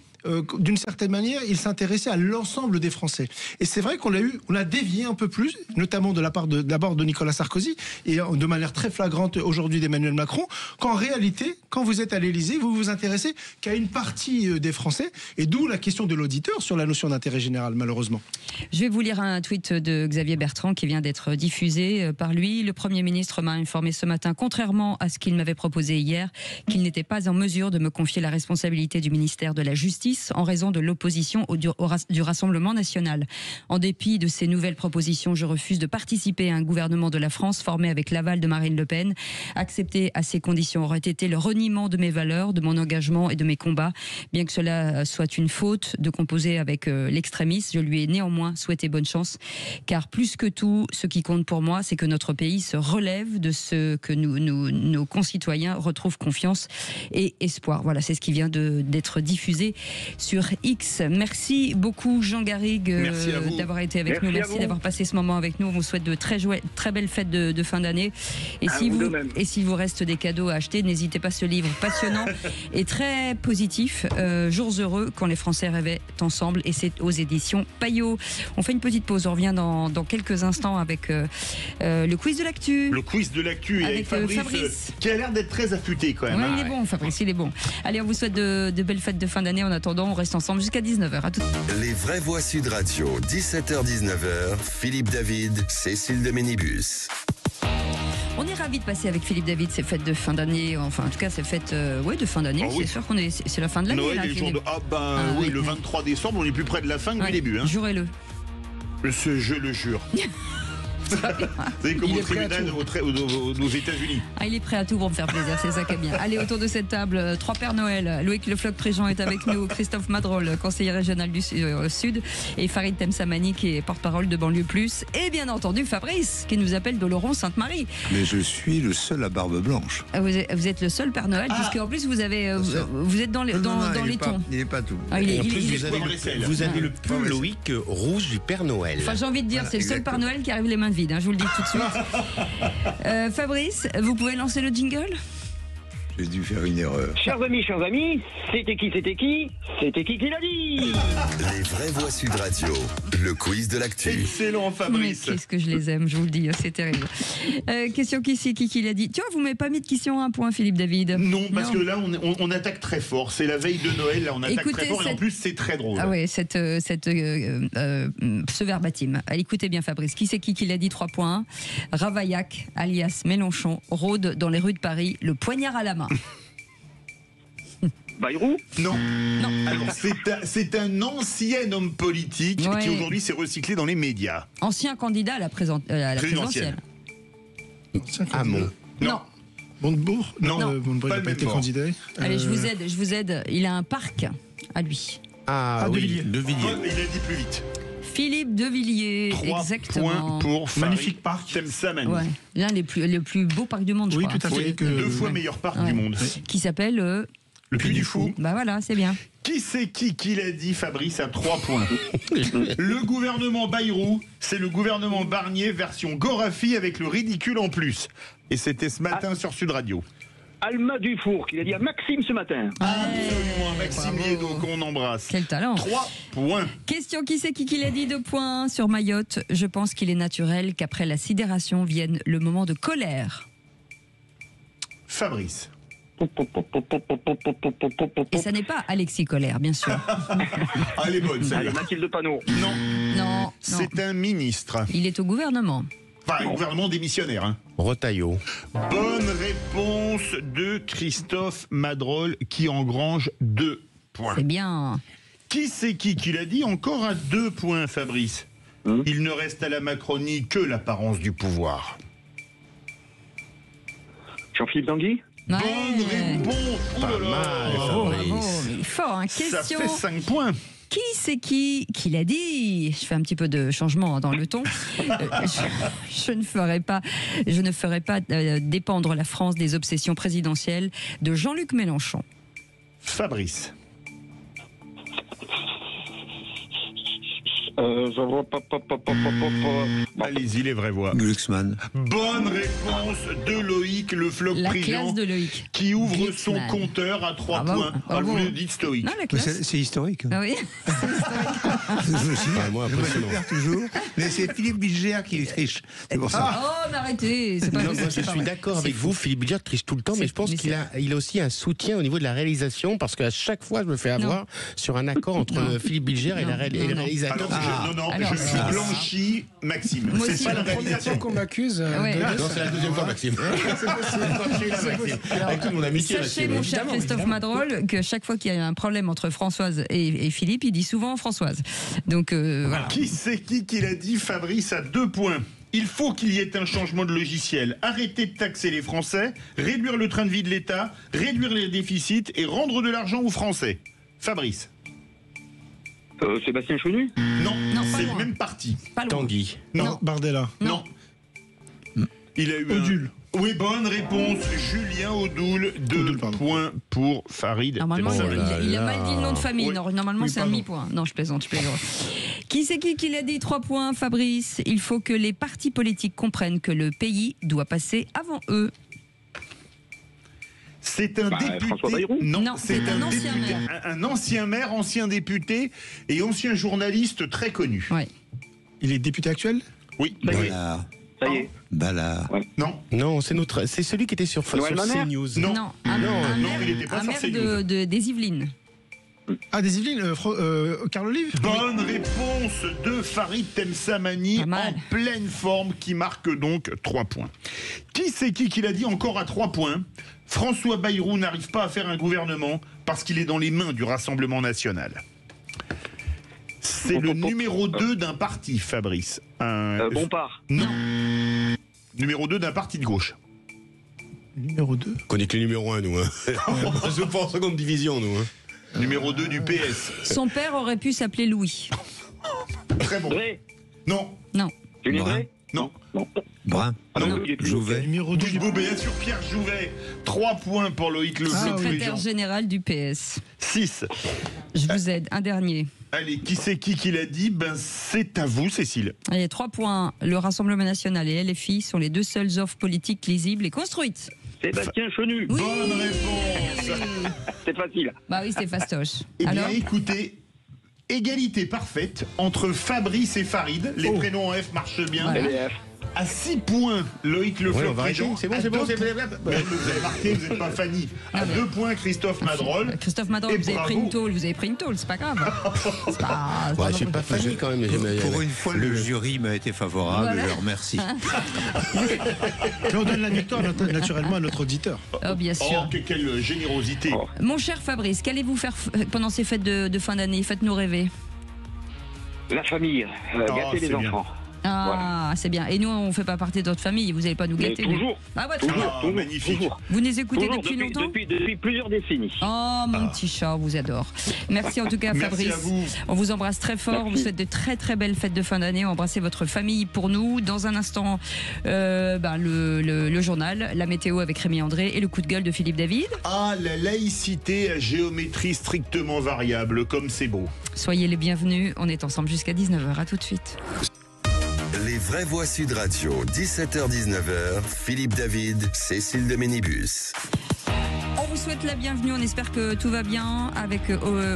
d'une certaine manière, ils s'intéressaient à l'ensemble des Français. Et c'est vrai qu'on a dévié un peu plus, notamment d'abord de Nicolas Sarkozy, et de manière très flagrante aujourd'hui d'Emmanuel Macron, qu'en réalité, quand vous êtes à l'Élysée, vous vous intéressez qu'à une partie des Français, et d'où la question de l'auditeur sur la notion d'intérêt général, malheureusement. Je vais vous lire un tweet de Xavier Bertrand qui vient d'être diffusé par lui. Le Premier ministre m'a informé ce matin, contrairement à ce qu'il m'avait proposé hier, qu'il n'était pas en mesure de me confier la responsabilité du ministère de la Justice en raison de l'opposition du Rassemblement national. En dépit de ces nouvelles propositions, je refuse de participer à un gouvernement de la France formé avec l'aval de Marine Le Pen. Accepter à ces conditions aurait été le reniement de mes valeurs, de mon engagement et de mes combats. Bien que cela soit une faute de composer avec l'extrémisme, je lui ai néanmoins souhaité bonne chance, car plus que tout, ce qui compte pour moi, c'est que notre pays se relève de ce que nos concitoyens retrouvent confiance et espoir. Voilà, c'est ce qui vient d'être diffusé sur X. Merci beaucoup Jean Garrigue d'avoir été avec nous. Merci d'avoir passé ce moment avec nous. On vous souhaite de très belles fêtes de fin d'année. Et s'il vous reste des cadeaux à acheter, n'hésitez pas, ce livre passionnant et très positif, Jours heureux quand les Français rêvaient ensemble, et c'est aux éditions Payot. On fait une petite pause, on revient dans quelques instants avec le quiz de l'actu. Le quiz de l'actu avec Fabrice, qui a l'air d'être très affûté quand même. Ouais, il est bon Fabrice, il est bon. Allez, on vous souhaite de belles fêtes de fin d'année. En attendant, on reste ensemble jusqu'à 19h. À tout. Les vraies voix Sud Radio, 17h-19h, Philippe David, Cécile de Ménibus. On est ravis de passer avec Philippe David ces fêtes de fin d'année, enfin en tout cas ces fêtes de fin d'année. C'est sûr c'est la fin de l'année. Noël, là, les jours de... oui, le 23 décembre, on est plus près de la fin que du début. Hein. Jurez-le. Je le jure. Vous savez, comme au tribunal aux États-Unis. Ah, il est prêt à tout pour me faire plaisir, c'est ça qui est bien. Allez, autour de cette table, 3 Pères Noël. Loïc Le Floch-Préjean est avec nous, Christophe Madrol, conseiller régional du Sud, et Farid Temsamani, qui est porte-parole de Banlieue Plus, et bien entendu Fabrice, qui nous appelle d'Oloron Sainte-Marie. Mais je suis le seul à barbe blanche. Vous êtes le seul Père Noël, puisqu'en plus vous êtes dans les tons. Il n'est pas tout. En plus, vous avez le pull Loïc rouge du Père Noël. Enfin, j'ai envie de dire, c'est le seul Père Noël qui arrive les mains vides. Je vous le dis tout de suite. Fabrice, vous pouvez lancer le jingle ? J'ai dû faire une erreur. Chers amis, c'était qui qui l'a dit ? Les vraies voix Sud Radio, le quiz de l'actu. Excellent Fabrice. Mais qu'est-ce que je les aime, je vous le dis, c'est terrible. Question qui l'a dit. Tu vois, vous m'avez pas mis de question à un point, Philippe David. Non, parce que là, on attaque très fort. C'est la veille de Noël, là, on attaque très fort, et en plus, c'est très drôle. Ah ouais, ce verbatim. Allez, écoutez bien Fabrice. Qui l'a dit 3 points. Ravaillac, alias Mélenchon, rôde dans les rues de Paris, le poignard à la main. Bayrou ? Non. Alors, c'est un ancien homme politique qui aujourd'hui s'est recyclé dans les médias. Ancien candidat à la présidentielle. Hamon. Non. Montebourg ? Non, Montebourg n'a pas été candidat. Allez, je vous aide. Il a un parc à lui. De Villiers. Il a dit plus vite. Philippe de Villiers, 3 exactement. points pour magnifique parc. Temsamani. Ouais. L'un des plus beaux parcs du monde, je crois. Oui, tout à fait. 2 fois meilleur parc du monde. Qui s'appelle le Puy du Fou. Bah voilà, c'est bien. Qui c'est qui l'a dit, Fabrice, à 3 points. Le gouvernement Bayrou, c'est le gouvernement Barnier version Gorafi avec le ridicule en plus. Et c'était ce matin sur Sud Radio. Alma Dufour, qui l'a dit à Maxime ce matin. Absolument, Maxime Liedo, qu'on embrasse. Quel talent. 3 points. Question, qui l'a dit 2 points sur Mayotte. Je pense qu'il est naturel qu'après la sidération vienne le moment de colère. Fabrice. Et ça n'est pas Alexis Colère, bien sûr. Elle est bonne, celle-là. Mathilde Panot. Non. C'est un ministre. Il est au gouvernement. Enfin, un gouvernement démissionnaire. Hein. Retailleau. Bonne réponse de Christophe Madrol, qui engrange 2 points. C'est bien. Qui c'est qui l'a dit encore à 2 points, Fabrice. Il ne reste à la Macronie que l'apparence du pouvoir. Jean-Philippe Tanguy ? Ouais. Bonne réponse. Oh là là. Bravo, mais il est fort, hein. Question. Ça fait 5 points. Qui c'est qui l'a dit? Je fais un petit peu de changement dans le ton. Je ne ferai pas dépendre la France des obsessions présidentielles de Jean-Luc Mélenchon. Fabrice. Allez-y, les vraies voix. Glucksmann. Bonne réponse de Loïc, le floc La Prigent, classe de Loïc. qui ouvre Glucksmann. son compteur à 3 Bravo, points. bravo. Vous le dites stoïque. Non, la classe. C'est historique. Ah oui. Je me suis dit, moi, je me impressionnant. perds toujours. Mais c'est Philippe Bilger qui triche. C'est pour ça. Oh, mais arrêtez. C'est pas Non, moi, je c'est pas suis vrai. d'accord C'est avec faux. vous, Philippe Bilger triche tout le temps, mais je pense mais qu'il a aussi un soutien au niveau de la réalisation, parce qu'à chaque fois, je me fais avoir sur un accord entre Philippe Bilger et le réalisateur. Je suis blanchi, Maxime. Moi C'est aussi, pas la la première réalisation. Qu'on m'accuse. Ouais. Non, c'est la deuxième fois, Maxime. C'est possible. Avec toute mon amitié, Sachez, Maxime. mon cher Christophe Madrol, que chaque fois qu'il y a un problème entre Françoise et Philippe, il dit souvent Françoise. Donc, voilà. Qui c'est qui l'a dit? Fabrice à 2 points. Il faut qu'il y ait un changement de logiciel. Arrêter de taxer les Français, réduire le train de vie de l'État, réduire les déficits et rendre de l'argent aux Français. Fabrice. Sébastien Chenu? Non, pas c'est loin. le même parti. Pas loin. Tanguy. Non. Bardella. Non. Il a eu Odule. Oui, bonne réponse. Julien Odoul. 2 points pour Farid. Normalement, il a mal dit le nom de famille. Oui. Normalement, Oui, c'est un pardon. demi-point. Non, je plaisante. Qui c'est qui l'a dit? 3 points, Fabrice. Il faut que les partis politiques comprennent que le pays doit passer avant eux. C'est un député. François Bayrou. Non, c'est un député, ancien maire. un ancien maire, ancien député et ancien journaliste très connu. Ouais. Il est député actuel? Oui. Ballard. Ça y est. Ballard. Non. Non, c'est celui qui était sur Noël Mamère CNews. Non. un non, maire, il n'était pas un sur maire CNews. des Yvelines. Ah, des Yvelines, Carl Olive? Bonne réponse de Farid Temsamani Pas mal. en pleine forme qui marque donc 3 points. Qui c'est qui l'a dit encore à 3 points? François Bayrou n'arrive pas à faire un gouvernement parce qu'il est dans les mains du Rassemblement national. C'est le numéro 2 d'un parti, Fabrice. Bompard. Non. Numéro 2 d'un parti de gauche. Numéro 2. On connaît que le numéro 1, nous. Hein. On se pas en seconde division, nous. Hein. Numéro 2 du PS. Son père aurait pu s'appeler Louis. Très bon. Drey. Non. Non. Julien Brun. Drey? Non. Brun. Non. Jouvet. Numéro 2. Bien sûr, Pierre Jouvet. 3 points pour Loïc Le Secrétaire général du PS. 6. Je vous aide. Un dernier. Allez, qui c'est qui l'a dit? Ben, c'est à vous, Cécile. Allez, 3 points. Le Rassemblement national et LFI sont les 2 seules offres politiques lisibles et construites. Sébastien Chenu. Oui. Bonne réponse. C'est facile. Bah oui, c'est fastoche. Eh bien, Alors, écoutez, égalité parfaite entre Fabrice et Farid. Les prénoms en F marchent bien. Voilà. LF. À 6 points, Loïc Le Ouais, Floch on va arrêter. Prigent. C'est bon, À c'est bon, 2 c'est bon. points- Vous avez marqué, vous n'êtes pas Fanny. À 2 points, Christophe Madrol. Christophe Madrol, Et vous avez bravo. pris une tôle, c'est pas grave. C'est pas- Ouais, je suis pas Fanny quand même. Pour une fois, le jury m'a été favorable. Voilà. Je le remercie. Là, on donne la victoire naturellement à notre auditeur. Oh, bien sûr. Oh, quelle générosité. Mon cher Fabrice, qu'allez-vous faire pendant ces fêtes de fin d'année? Faites-nous rêver. La famille. Gâter c'est les bien. enfants. Ah, c'est bien. Et nous, on fait pas partie de votre famille. Vous n'allez pas nous Mais gâter. toujours. Ah ouais, Ah, magnifique. Toujours. Vous les écoutez Toujours, depuis longtemps? depuis plusieurs décennies. Oh, mon petit chat, on vous adore. Merci en tout cas, Merci Fabrice. à vous. On vous embrasse très fort. Merci. On vous souhaite de très très belles fêtes de fin d'année. Embrassez votre famille pour nous. Dans un instant, le journal, la météo avec Rémi André et le coup de gueule de Philippe David. Ah, la laïcité à géométrie strictement variable, comme c'est beau. Soyez les bienvenus. On est ensemble jusqu'à 19h. À tout de suite. Les vraies voix Sud Radio, 17h-19h, Philippe David, Cécile de Ménibus. On vous souhaite la bienvenue, on espère que tout va bien avec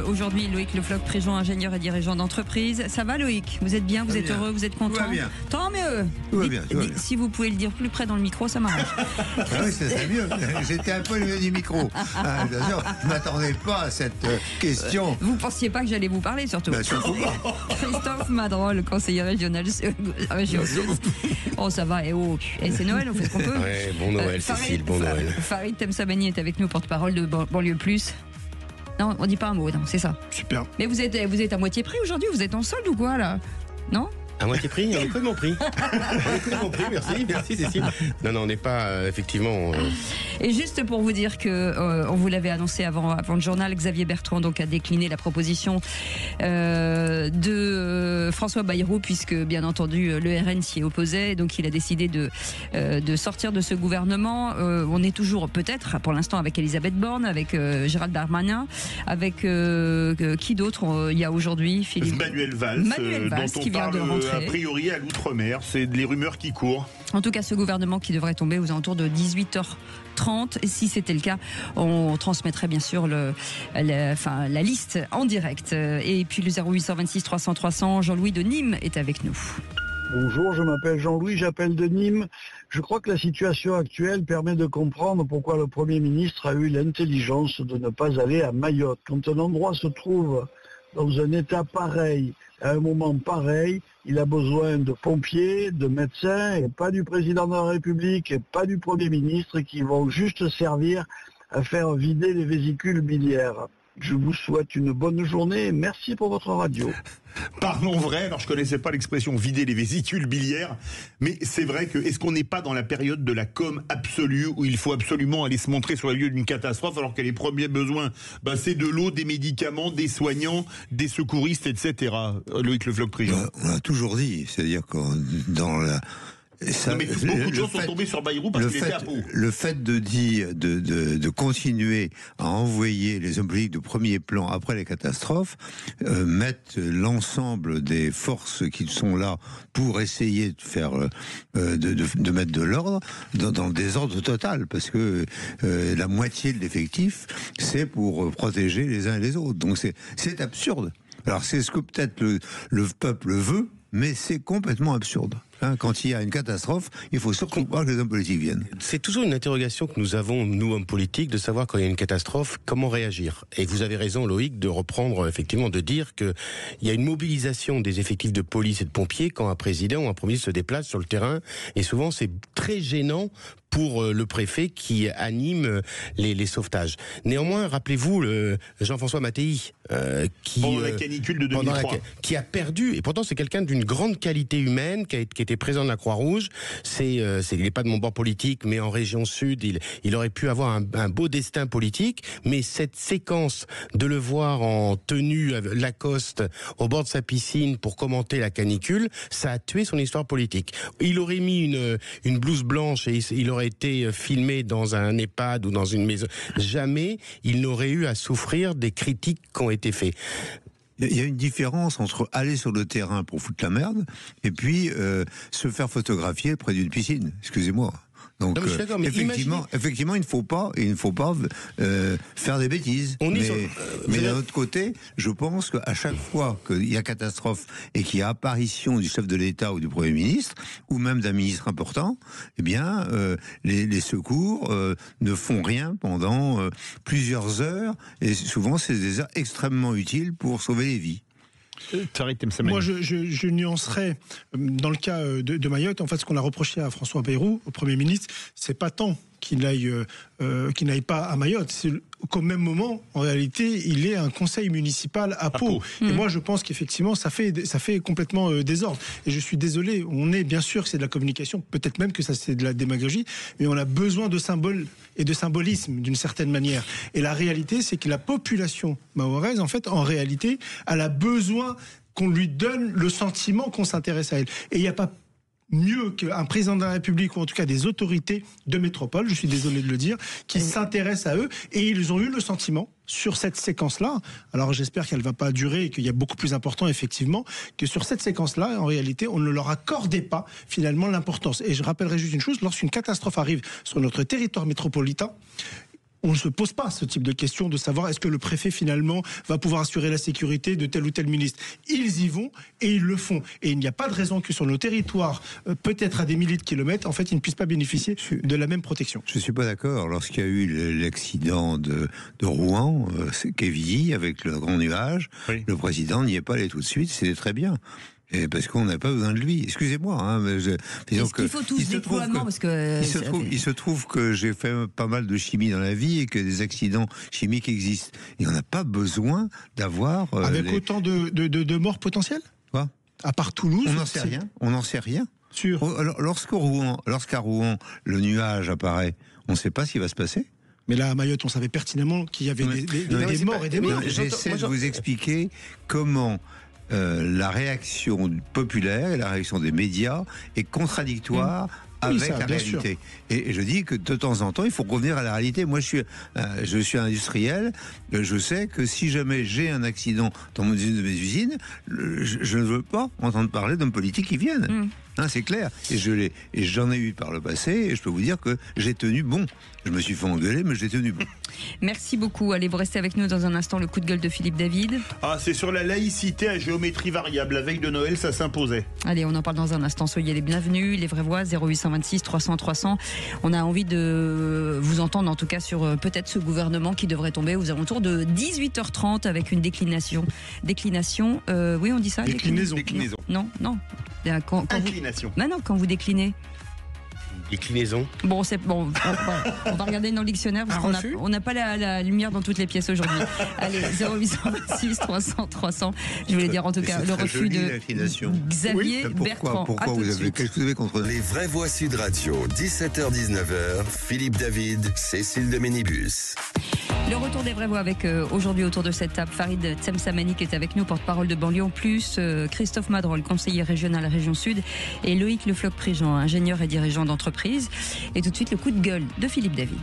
aujourd'hui Loïc Le Floch Prigent, ingénieur et dirigeant d'entreprise. Ça va Loïc? Vous êtes bien, vous êtes heureux, vous êtes content? Tout va bien. Tant mieux. Tout va bien, tout va bien. Si vous pouvez le dire plus près dans le micro, ça m'arrange. Ah oui, ça serait mieux. J'étais un peu loin du micro. Ah, bien sûr, je ne m'attendais pas à cette question. Vous pensiez pas que j'allais vous parler surtout. Ben, surtout pas. Christophe Madrol, conseiller régional région Sud. Oh ça va, c'est Noël, on fait ce qu'on peut. Ouais, bon Noël, Cécile, bon Noël. Farid Temsamani est avec nous, porte-parole de Banlieue Plus. Non, on dit pas un mot, non, c'est ça. Super. Mais vous êtes à moitié prix aujourd'hui, vous êtes en solde ou quoi là? Non? À moitié prix, on est que de mon prix. On est que de mon prix, merci Cécile. Non, on n'est pas, effectivement. Et juste pour vous dire que on vous l'avait annoncé avant le journal, Xavier Bertrand donc a décliné la proposition de François Bayrou, puisque bien entendu le RN s'y opposait, donc il a décidé de sortir de ce gouvernement. On est toujours peut-être pour l'instant avec Elisabeth Borne, avec Gérald Darmanin, avec qui d'autre il y a aujourd'hui, Philippe? Manuel Valls, dont on parle a priori à l'outre-mer. C'est les rumeurs qui courent. En tout cas, ce gouvernement qui devrait tomber aux alentours de 18h30. Et si c'était le cas, on transmettrait bien sûr la liste en direct. Et puis le 0826 300 300, Jean-Louis de Nîmes est avec nous. Bonjour, je m'appelle Jean-Louis, j'appelle de Nîmes. Je crois que la situation actuelle permet de comprendre pourquoi le Premier ministre a eu l'intelligence de ne pas aller à Mayotte. Quand un endroit se trouve dans un état pareil, à un moment pareil, il a besoin de pompiers, de médecins, et pas du président de la République, et pas du Premier ministre, qui vont juste servir à faire vider les vésicules biliaires. Je vous souhaite une bonne journée et merci pour votre radio. Parlons vrai, alors je connaissais pas l'expression vider les vésicules biliaires, mais c'est vrai que est-ce qu'on n'est pas dans la période de la com absolue où il faut absolument aller se montrer sur le lieu d'une catastrophe alors que les premiers besoins, c'est de l'eau, des médicaments, des soignants, des secouristes, etc. Loïc Le Floch-Prigent. On a toujours dit, c'est-à-dire que dans la... Ça, mais beaucoup de gens sont tombés sur Bayrou parce qu'il était à Pau. Le fait de continuer à envoyer les hommes politiques de premier plan après les catastrophes, mettre l'ensemble des forces qui sont là pour essayer de faire, de mettre de l'ordre dans le désordre total, parce que la moitié de l'effectif, c'est pour protéger les uns et les autres. Donc c'est absurde. Alors c'est ce que peut-être le peuple veut, mais c'est complètement absurde. Quand il y a une catastrophe, il faut surtout pas que les hommes politiques viennent. C'est toujours une interrogation que nous avons, nous, hommes politiques, de savoir quand il y a une catastrophe, comment réagir. Et vous avez raison, Loïc, de reprendre, effectivement, de dire qu'il y a une mobilisation des effectifs de police et de pompiers quand un président ou un premier ministre se déplace sur le terrain. Et souvent, c'est très gênant pour le préfet qui anime les sauvetages. Néanmoins, rappelez-vous Jean-François Mattei, qui pendant la canicule de 2003, qui a perdu, et pourtant c'est quelqu'un d'une grande qualité humaine, qui était président de la Croix-Rouge. Il n'est pas de mon bord politique, mais en région sud, il aurait pu avoir un beau destin politique. Mais cette séquence de le voir en tenue Lacoste au bord de sa piscine pour commenter la canicule, ça a tué son histoire politique. Il aurait mis une blouse blanche et il aurait été filmé dans un EHPAD ou dans une maison. Jamais il n'aurait eu à souffrir des critiques qui ont été faites. Il y a une différence entre aller sur le terrain pour foutre la merde et puis se faire photographier près d'une piscine. Excusez-moi. Donc non, effectivement, il ne faut pas faire des bêtises. Mais d'un autre côté, je pense qu'à chaque fois qu'il y a catastrophe et qu'il y a apparition du chef de l'État ou du Premier ministre, ou même d'un ministre important, eh bien, les secours ne font rien pendant plusieurs heures, et souvent c'est des heures extrêmement utiles pour sauver les vies. Moi, je nuancerais dans le cas de Mayotte. En fait, ce qu'on a reproché à François Bayrou, au Premier ministre, c'est pas tant qu'il n'aille pas à Mayotte. C'est qu'au même moment, en réalité, il est un conseil municipal à Pau. Et moi, je pense qu'effectivement, ça fait complètement désordre. Et je suis désolé, on est bien sûr que c'est de la communication, peut-être même que ça c'est de la démagogie, mais on a besoin de symboles et de symbolisme d'une certaine manière. Et la réalité, c'est que la population mahoraise, en fait, en réalité, elle a besoin qu'on lui donne le sentiment qu'on s'intéresse à elle. Et il n'y a pas mieux qu'un président de la République, ou en tout cas des autorités de métropole, je suis désolé de le dire, qui s'intéressent à eux, et ils ont eu le sentiment sur cette séquence-là, alors j'espère qu'elle ne va pas durer et qu'il y a beaucoup plus important effectivement, que sur cette séquence-là, en réalité, on ne leur accordait pas finalement l'importance. Et je rappellerai juste une chose, lorsqu'une catastrophe arrive sur notre territoire métropolitain, on ne se pose pas ce type de question de savoir est-ce que le préfet finalement va pouvoir assurer la sécurité de tel ou tel ministre. Ils y vont et ils le font. Et il n'y a pas de raison que sur nos territoires, peut-être à des milliers de kilomètres, en fait, ils ne puissent pas bénéficier de la même protection. Je ne suis pas d'accord. Lorsqu'il y a eu l'accident de Rouen, Quevilly, avec le grand nuage, le président n'y est pas allé tout de suite, c'était très bien. Et parce qu'on n'a pas besoin de lui. Excusez-moi. Est-ce qu'il faut tous déploiement parce que il se trouve que j'ai fait pas mal de chimie dans la vie et que des accidents chimiques existent. Et on n'a pas besoin d'avoir... Avec autant de morts potentielles ? Quoi ? À part Toulouse ? On n'en sait rien. Sûr. Lorsqu'à Rouen, le nuage apparaît, on ne sait pas ce qui va se passer. Mais là, à Mayotte, on savait pertinemment qu'il y avait des morts et des morts. J'essaie de vous expliquer comment la réaction populaire et la réaction des médias est contradictoire avec la réalité. Et je dis que de temps en temps, il faut revenir à la réalité. Moi, je suis industriel. Je sais que si jamais j'ai un accident dans une de mes usines, je ne veux pas entendre parler d'hommes politiques qui viennent. C'est clair. Et j'en ai eu par le passé. Et je peux vous dire que j'ai tenu bon. Je me suis fait engueuler, mais j'ai tenu bon. Merci beaucoup. Allez, vous restez avec nous dans un instant. Le coup de gueule de Philippe David. C'est sur la laïcité à géométrie variable. La veille de Noël, ça s'imposait. Allez, on en parle dans un instant. Soyez les bienvenus. Les vraies voix, 0826 300 300. On a envie de vous entendre, en tout cas, sur peut-être ce gouvernement qui devrait tomber aux alentours de 18h30 avec une déclination. Oui, on dit ça. Déclinaison. Non. Inclination. Non, quand vous déclinez. Déclinaison. Bon, on va regarder dans le dictionnaire parce qu'on n'a pas la lumière dans toutes les pièces aujourd'hui. Allez, 0826 300 300. Je voulais dire en tout cas le refus de Xavier Bertrand. Pourquoi qu'est-ce que vous avez contre les vraies voix Sud Radio, 17h-19h, Philippe David, Cécile de Ménibus. Le retour des vraies voix avec aujourd'hui autour de cette table Farid Tsemsamani qui est avec nous, porte-parole de Banlieue en plus, Christophe Madrol, conseiller régional Région Sud, et Loïc Le Floch-Prigent, ingénieur et dirigeant d'entreprise. Et tout de suite le coup de gueule de Philippe David.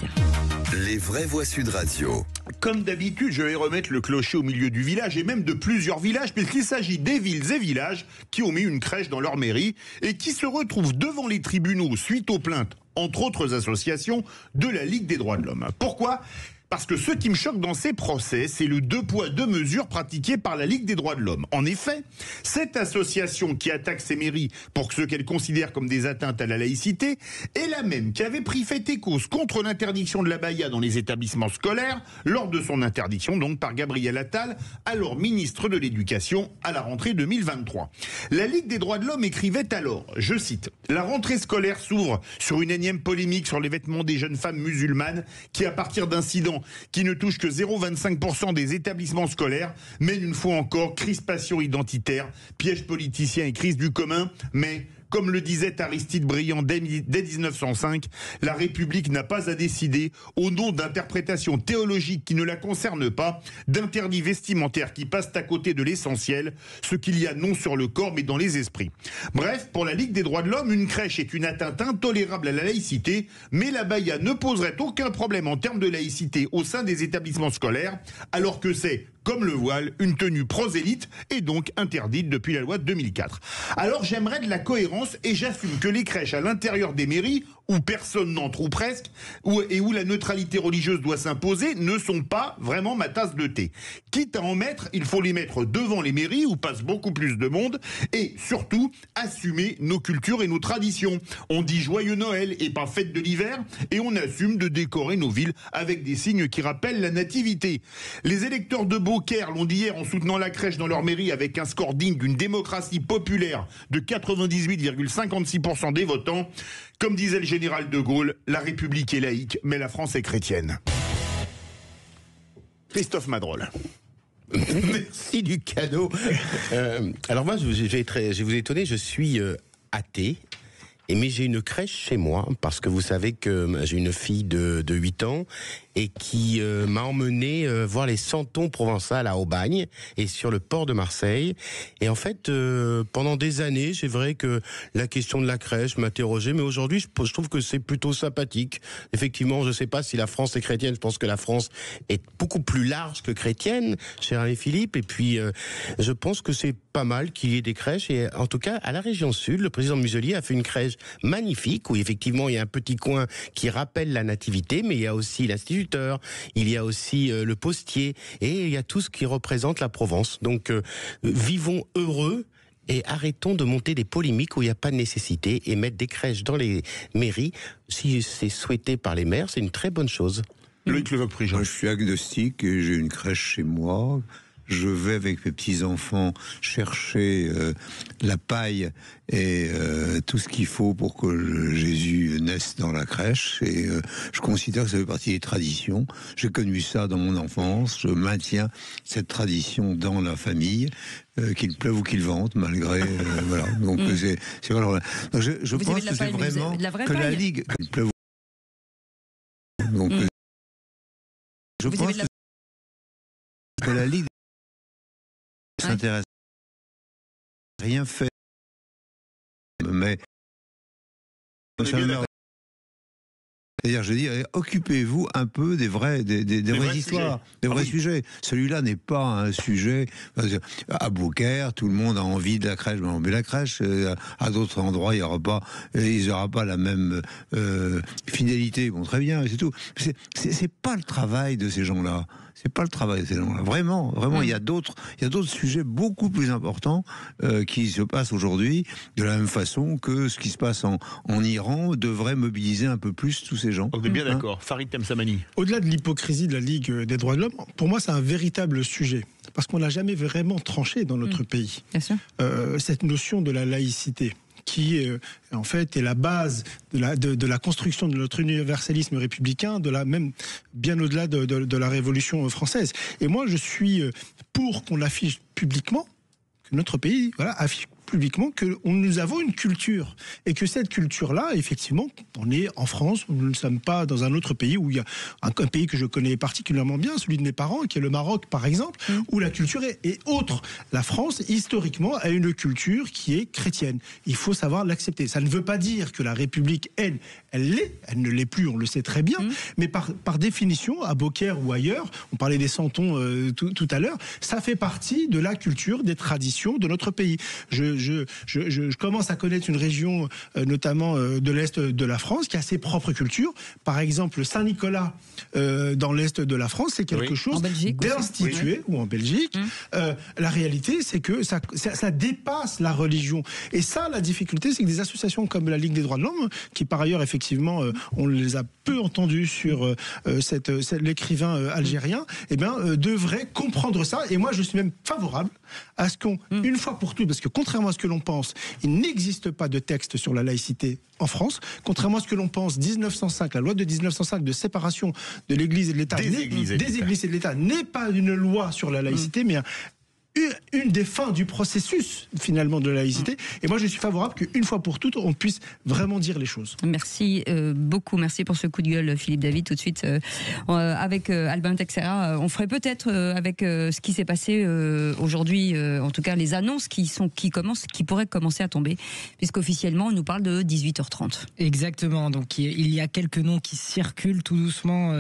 Les vraies voix Sud Radio. Comme d'habitude, je vais remettre le clocher au milieu du village et même de plusieurs villages, puisqu'il s'agit des villes et villages qui ont mis une crèche dans leur mairie et qui se retrouvent devant les tribunaux suite aux plaintes, entre autres associations, de la Ligue des droits de l'homme. Pourquoi ? Parce que ce qui me choque dans ces procès, c'est le 2 poids 2 mesures pratiqué par la Ligue des droits de l'homme. En effet, cette association qui attaque ces mairies pour ce qu'elle considère comme des atteintes à la laïcité est la même qui avait pris fait et cause contre l'interdiction de l'abaya dans les établissements scolaires lors de son interdiction donc par Gabriel Attal, alors ministre de l'Éducation à la rentrée 2023. La Ligue des droits de l'homme écrivait alors, je cite, « La rentrée scolaire s'ouvre sur une énième polémique sur les vêtements des jeunes femmes musulmanes qui, à partir d'incidents qui ne touche que 0,25% des établissements scolaires, mène une fois encore crispation identitaire, piège politicien et crise du commun, mais... Comme le disait Aristide Briand dès 1905, la République n'a pas à décider, au nom d'interprétations théologiques qui ne la concernent pas, d'interdits vestimentaires qui passent à côté de l'essentiel, ce qu'il y a non sur le corps mais dans les esprits. Bref, pour la Ligue des droits de l'homme, une crèche est une atteinte intolérable à la laïcité, mais l'abaya ne poserait aucun problème en termes de laïcité au sein des établissements scolaires, alors que c'est, comme le voile, une tenue prosélyte et donc interdite depuis la loi de 2004. Alors j'aimerais de la cohérence et j'assume que les crèches à l'intérieur des mairies, où personne n'entre ou presque, et où la neutralité religieuse doit s'imposer, ne sont pas vraiment ma tasse de thé. Quitte à en mettre, il faut les mettre devant les mairies où passe beaucoup plus de monde et surtout assumer nos cultures et nos traditions. On dit joyeux Noël et pas fête de l'hiver et on assume de décorer nos villes avec des signes qui rappellent la nativité. Les électeurs de Beaucaire l'ont dit hier en soutenant la crèche dans leur mairie avec un score digne d'une démocratie populaire de 98,56% des votants. Comme disait le général de Gaulle, la République est laïque, mais la France est chrétienne. Christophe Madrol. Merci du cadeau. Alors moi, je vais vous étonner, je suis athée. Mais j'ai une crèche chez moi, parce que vous savez que j'ai une fille de 8 ans et qui m'a emmené voir les santons provençales à Aubagne et sur le port de Marseille. Et en fait, pendant des années, c'est vrai que la question de la crèche m'interrogeait, mais aujourd'hui, je trouve que c'est plutôt sympathique. Effectivement, je ne sais pas si la France est chrétienne, je pense que la France est beaucoup plus large que chrétienne, cher ami Philippe, et puis je pense que c'est pas mal qu'il y ait des crèches, et en tout cas, à la région Sud, le président Muselier a fait une crèche magnifique, où effectivement, il y a un petit coin qui rappelle la nativité, mais il y a aussi l'instituteur, il y a aussi le postier, et il y a tout ce qui représente la Provence. Donc, vivons heureux, et arrêtons de monter des polémiques où il n'y a pas de nécessité, et mettre des crèches dans les mairies, si c'est souhaité par les maires, c'est une très bonne chose. Loïc Le Floch-Prigent. Je suis agnostique et j'ai une crèche chez moi. Je vais avec mes petits-enfants chercher la paille et tout ce qu'il faut pour que Jésus naisse dans la crèche. Et je considère que ça fait partie des traditions. J'ai connu ça dans mon enfance. Je maintiens cette tradition dans la famille, qu'il pleuve ou qu'il vente, malgré... voilà. Donc c'est voilà. Donc je pense que c'est vraiment que la Ligue... Je pense que la Ligue s'intéresse rien fait, mais c'est-à-dire, je dis, occupez-vous un peu des vraies histoires, des vrais sujets. Celui-là n'est pas un sujet. À Beaucaire, tout le monde a envie de la crèche, mais la crèche, à d'autres endroits, il n'y aura pas la même fidélité. Bon, très bien, c'est tout. C'est pas le travail de ces gens-là. C'est pas le travail de ces gens-là. Vraiment, il y a d'autres sujets beaucoup plus importants qui se passent aujourd'hui, de la même façon que ce qui se passe en Iran devrait mobiliser un peu plus tous ces gens. On est bien d'accord. Farid Temsamani. Au-delà de l'hypocrisie de la Ligue des droits de l'homme, pour moi, c'est un véritable sujet. Parce qu'on n'a jamais vraiment tranché dans notre pays. Bien sûr. Cette notion de la laïcité, qui en fait est la base de la construction de notre universalisme républicain, même bien au-delà de la Révolution française. Et moi, je suis pour qu'on affiche publiquement que notre pays affiche publiquement que nous avons une culture et que cette culture-là, effectivement, on est en France, nous ne sommes pas dans un autre pays où il y a un pays que je connais particulièrement bien, celui de mes parents, qui est le Maroc par exemple, où la culture est autre. La France, historiquement, a une culture qui est chrétienne. Il faut savoir l'accepter. Ça ne veut pas dire que la République, elle ne l'est plus, on le sait très bien, mais par définition, à Beaucaire ou ailleurs, on parlait des Santons tout à l'heure, ça fait partie de la culture, des traditions de notre pays. Je commence à connaître une région, notamment de l'Est de la France, qui a ses propres cultures. Par exemple, Saint-Nicolas, dans l'Est de la France, c'est quelque chose d'institué, ou en Belgique. La réalité, c'est que ça dépasse la religion. Et ça, la difficulté, c'est que des associations comme la Ligue des droits de l'homme, qui par ailleurs, effectivement, on les a peu entendus sur l'écrivain algérien, devraient comprendre ça. Et moi, je suis même favorable à ce qu'on, une fois pour toutes, parce que contrairement à ce que l'on pense, il n'existe pas de texte sur la laïcité en France. Contrairement à ce que l'on pense, 1905, la loi de 1905 de séparation de l'Église et de l'État, des Églises et de l'État, n'est pas une loi sur la laïcité, mais une des fins du processus finalement de la laïcité. Et moi je suis favorable qu'une fois pour toutes on puisse vraiment dire les choses. Merci beaucoup, merci pour ce coup de gueule Philippe David. Tout de suite avec Albin Texera, on ferait peut-être avec ce qui s'est passé aujourd'hui, en tout cas les annonces qui pourraient commencer à tomber, puisqu'officiellement on nous parle de 18h30. Exactement, donc il y a quelques noms qui circulent tout doucement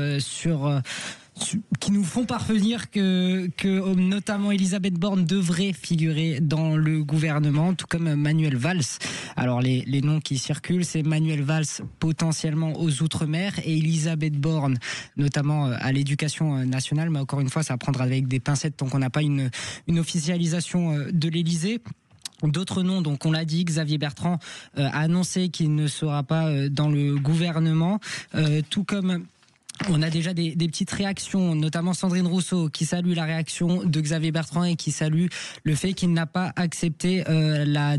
qui nous font parvenir que notamment Elisabeth Borne devrait figurer dans le gouvernement, tout comme Manuel Valls. Alors les noms qui circulent, c'est Manuel Valls potentiellement aux Outre-mer et Elisabeth Borne notamment à l'éducation nationale, mais encore une fois ça va prendre avec des pincettes tant qu'on n'a pas une officialisation de l'Élysée. D'autres noms, donc on l'a dit, Xavier Bertrand a annoncé qu'il ne sera pas dans le gouvernement, tout comme on a déjà des petites réactions, notamment Sandrine Rousseau qui salue la réaction de Xavier Bertrand et qui salue le fait qu'il n'a pas accepté la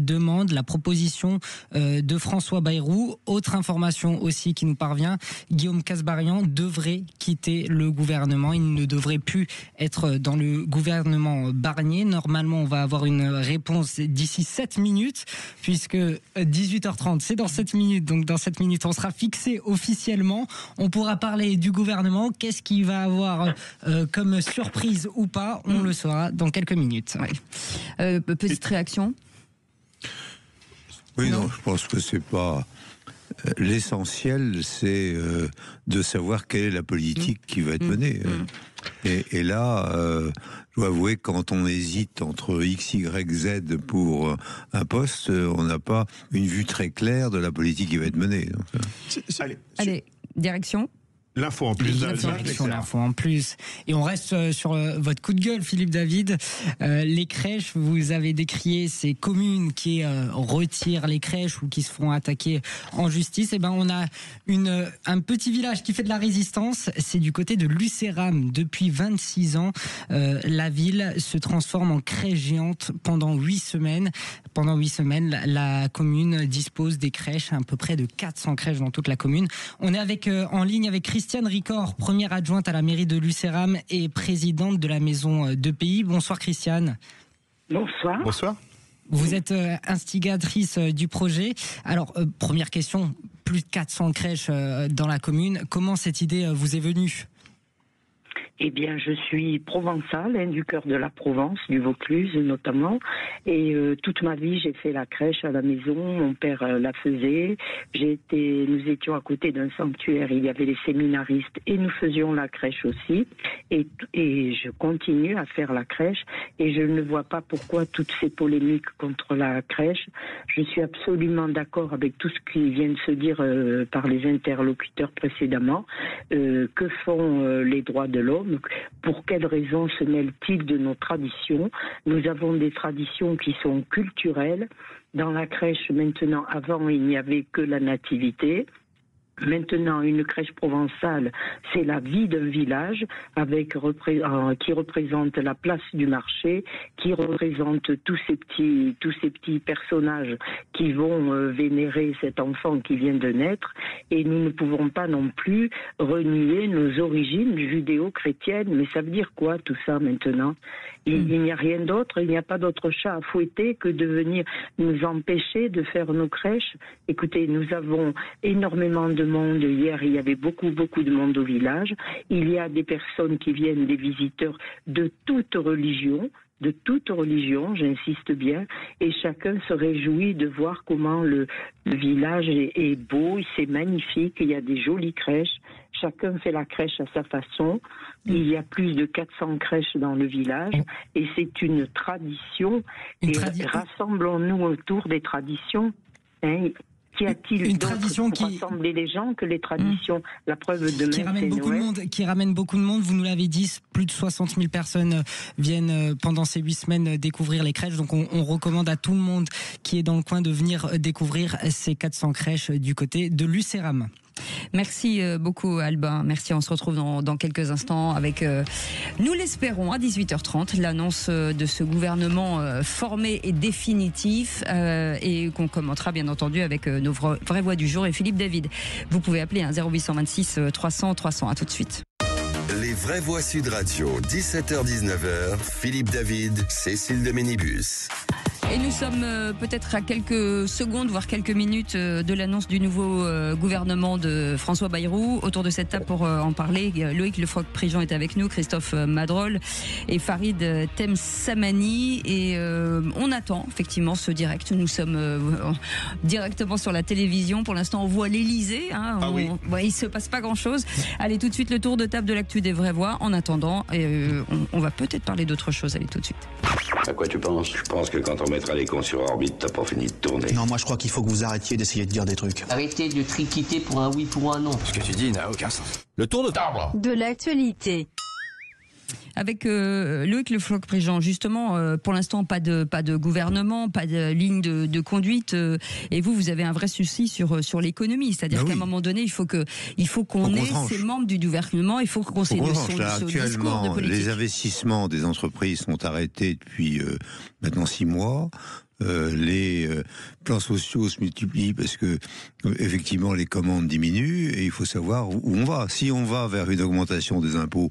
proposition de François Bayrou. Autre information aussi qui nous parvient, Guillaume Kasbarian devrait quitter le gouvernement. Il ne devrait plus être dans le gouvernement Barnier. Normalement, on va avoir une réponse d'ici 7 minutes, puisque 18h30, c'est dans 7 minutes. Donc dans 7 minutes, on sera fixé officiellement. On pourra parler du gouvernement, qu'est-ce qu'il va avoir comme surprise ou pas, on le saura dans quelques minutes. Petite réaction. Oui, non, je pense que c'est pas l'essentiel, c'est de savoir quelle est la politique qui va être menée. Et là, je dois avouer, quand on hésite entre X, Y, Z pour un poste, on n'a pas une vue très claire de la politique qui va être menée. Donc, allez, direction. L'info en plus. L'info en plus. Et on reste sur votre coup de gueule, Philippe David. Les crèches, vous avez décrié ces communes qui retirent les crèches ou qui se font attaquer en justice. Et ben, on a un petit village qui fait de la résistance. C'est du côté de Lucéram. Depuis 26 ans, la ville se transforme en crèche géante pendant 8 semaines. Pendant 8 semaines, la commune dispose des crèches, à peu près de 400 crèches dans toute la commune. On est en ligne avec Christiane Ricor, première adjointe à la mairie de Lucéram et présidente de la maison de pays. Bonsoir Christiane. Bonsoir. Bonsoir. Vous êtes instigatrice du projet. Alors, première question, plus de 400 crèches dans la commune. Comment cette idée vous est venue ? Eh bien, je suis provençale, du cœur de la Provence, du Vaucluse notamment. Et toute ma vie, j'ai fait la crèche à la maison. Mon père la faisait. Nous étions à côté d'un sanctuaire. Il y avait les séminaristes et nous faisions la crèche aussi. Et je continue à faire la crèche. Et je ne vois pas pourquoi toutes ces polémiques contre la crèche. Je suis absolument d'accord avec tout ce qui vient de se dire par les interlocuteurs précédemment. Que font les droits de l'homme? Pour quelles raisons se mêlent-ils de nos traditions? Nous avons des traditions qui sont culturelles. Dans la crèche, maintenant, avant, il n'y avait que la nativité. Maintenant, une crèche provençale, c'est la vie d'un village qui représente la place du marché, qui représente tous ces petits personnages qui vont vénérer cet enfant qui vient de naître. Et nous ne pouvons pas non plus renier nos origines judéo-chrétiennes. Mais ça veut dire quoi tout ça maintenant? Il n'y a rien d'autre, il n'y a pas d'autre chat à fouetter que de venir nous empêcher de faire nos crèches. Écoutez, nous avons énormément de monde. Hier, il y avait beaucoup de monde au village. Il y a des personnes qui viennent, des visiteurs de toute religion, j'insiste bien, et chacun se réjouit de voir comment le village est beau, c'est magnifique, il y a des jolies crèches, chacun fait la crèche à sa façon, il y a plus de 400 crèches dans le village, et c'est une tradition, rassemblons-nous autour des traditions, Qu'y a-t-il une d'autre tradition pour rassembler les gens que les traditions? La preuve de qui ramène beaucoup de monde, qui ramène beaucoup de monde. Vous nous l'avez dit, plus de 60 000 personnes viennent pendant ces 8 semaines découvrir les crèches. Donc on recommande à tout le monde qui est dans le coin de venir découvrir ces 400 crèches du côté de Lucéram. Merci beaucoup Albin, merci, on se retrouve dans quelques instants avec, nous l'espérons, à 18h30, l'annonce de ce gouvernement formé et définitif et qu'on commentera bien entendu avec nos vraies voix du jour et Philippe David. Vous pouvez appeler 0826 300 300, à tout de suite. Les vraies voix Sud Radio, 17h-19h, Philippe David, Cécile de Ménibus. Et nous sommes peut-être à quelques secondes, voire quelques minutes de l'annonce du nouveau gouvernement de François Bayrou. Autour de cette table pour en parler, Loïc Le Floch-Prigent est avec nous, Christophe Madrol et Farid Temsamani. Et on attend effectivement ce direct. Nous sommes directement sur la télévision. Pour l'instant, on voit l'Elysée. Il se passe pas grand-chose. Allez, tout de suite, le tour de table de l'actu des vraies voix. En attendant, on va peut-être parler d'autre chose. Allez, tout de suite. À quoi tu penses? Je pense que quand on mettra les cons sur orbite, t'as pas fini de tourner. Non, moi je crois qu'il faut que vous arrêtiez d'essayer de dire des trucs. Arrêtez de triquiter pour un oui, pour un non. Ce que tu dis n'a aucun sens. Le tour de table de l'actualité. Avec Loïc Le Floch-Prigent, justement, pour l'instant, pas de gouvernement, pas de ligne de conduite. Et vous avez un vrai souci sur l'économie. C'est-à-dire qu'à un moment donné, il faut qu'on ait ces membres du gouvernement, il faut qu'on ait ce discours de politique. Les investissements des entreprises sont arrêtés depuis maintenant 6 mois. Les plans sociaux se multiplient parce que effectivement les commandes diminuent et il faut savoir où on va. Si on va vers une augmentation des impôts,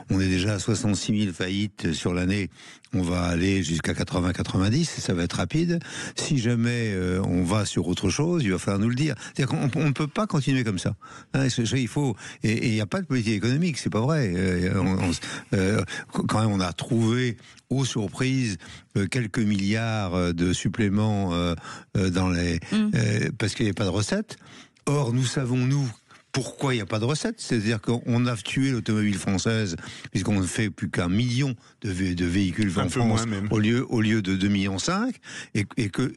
on est déjà à 66 000 faillites sur l'année, on va aller jusqu'à 80-90, ça va être rapide. Si jamais on va sur autre chose, il va falloir nous le dire. C'est-à-dire qu'on ne peut pas continuer comme ça. Il faut, et il n'y a pas de politique économique, c'est pas vrai. Quand même, on a trouvé aux surprises quelques milliards de suppléments dans les parce qu'il n'y avait pas de recettes. Or, nous savons, pourquoi il n'y a pas de recettes. C'est-à-dire qu'on a tué l'automobile française, puisqu'on ne fait plus qu'1 million de véhicules en France au lieu de 2,5 millions, et que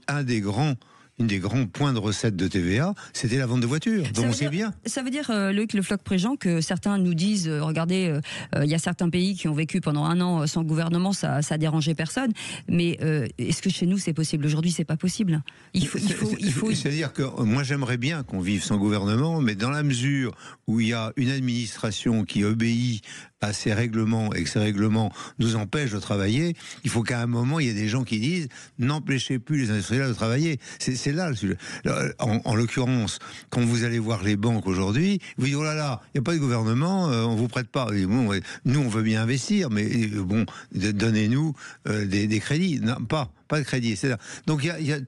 une des grands points de recettes de TVA, c'était la vente de voitures. Donc on sait bien. Ça veut dire, Loïc Le Floch-Prigent, que certains nous disent, regardez, il y a certains pays qui ont vécu pendant 1 an sans gouvernement, ça a dérangé personne. Mais est-ce que chez nous c'est possible? Aujourd'hui, c'est pas possible. Il faut. C'est-à-dire que moi j'aimerais bien qu'on vive sans gouvernement, mais dans la mesure où il y a une administration qui obéit à ces règlements et que ces règlements nous empêchent de travailler, il faut qu'à un moment il y ait des gens qui disent n'empêchez plus les industriels de travailler. C'est là le sujet. En l'occurrence, quand vous allez voir les banques aujourd'hui, vous dites oh là là, il n'y a pas de gouvernement, on vous prête pas. Et bon, nous on veut bien investir, mais bon, donnez-nous des crédits. Non, pas de crédit. Donc il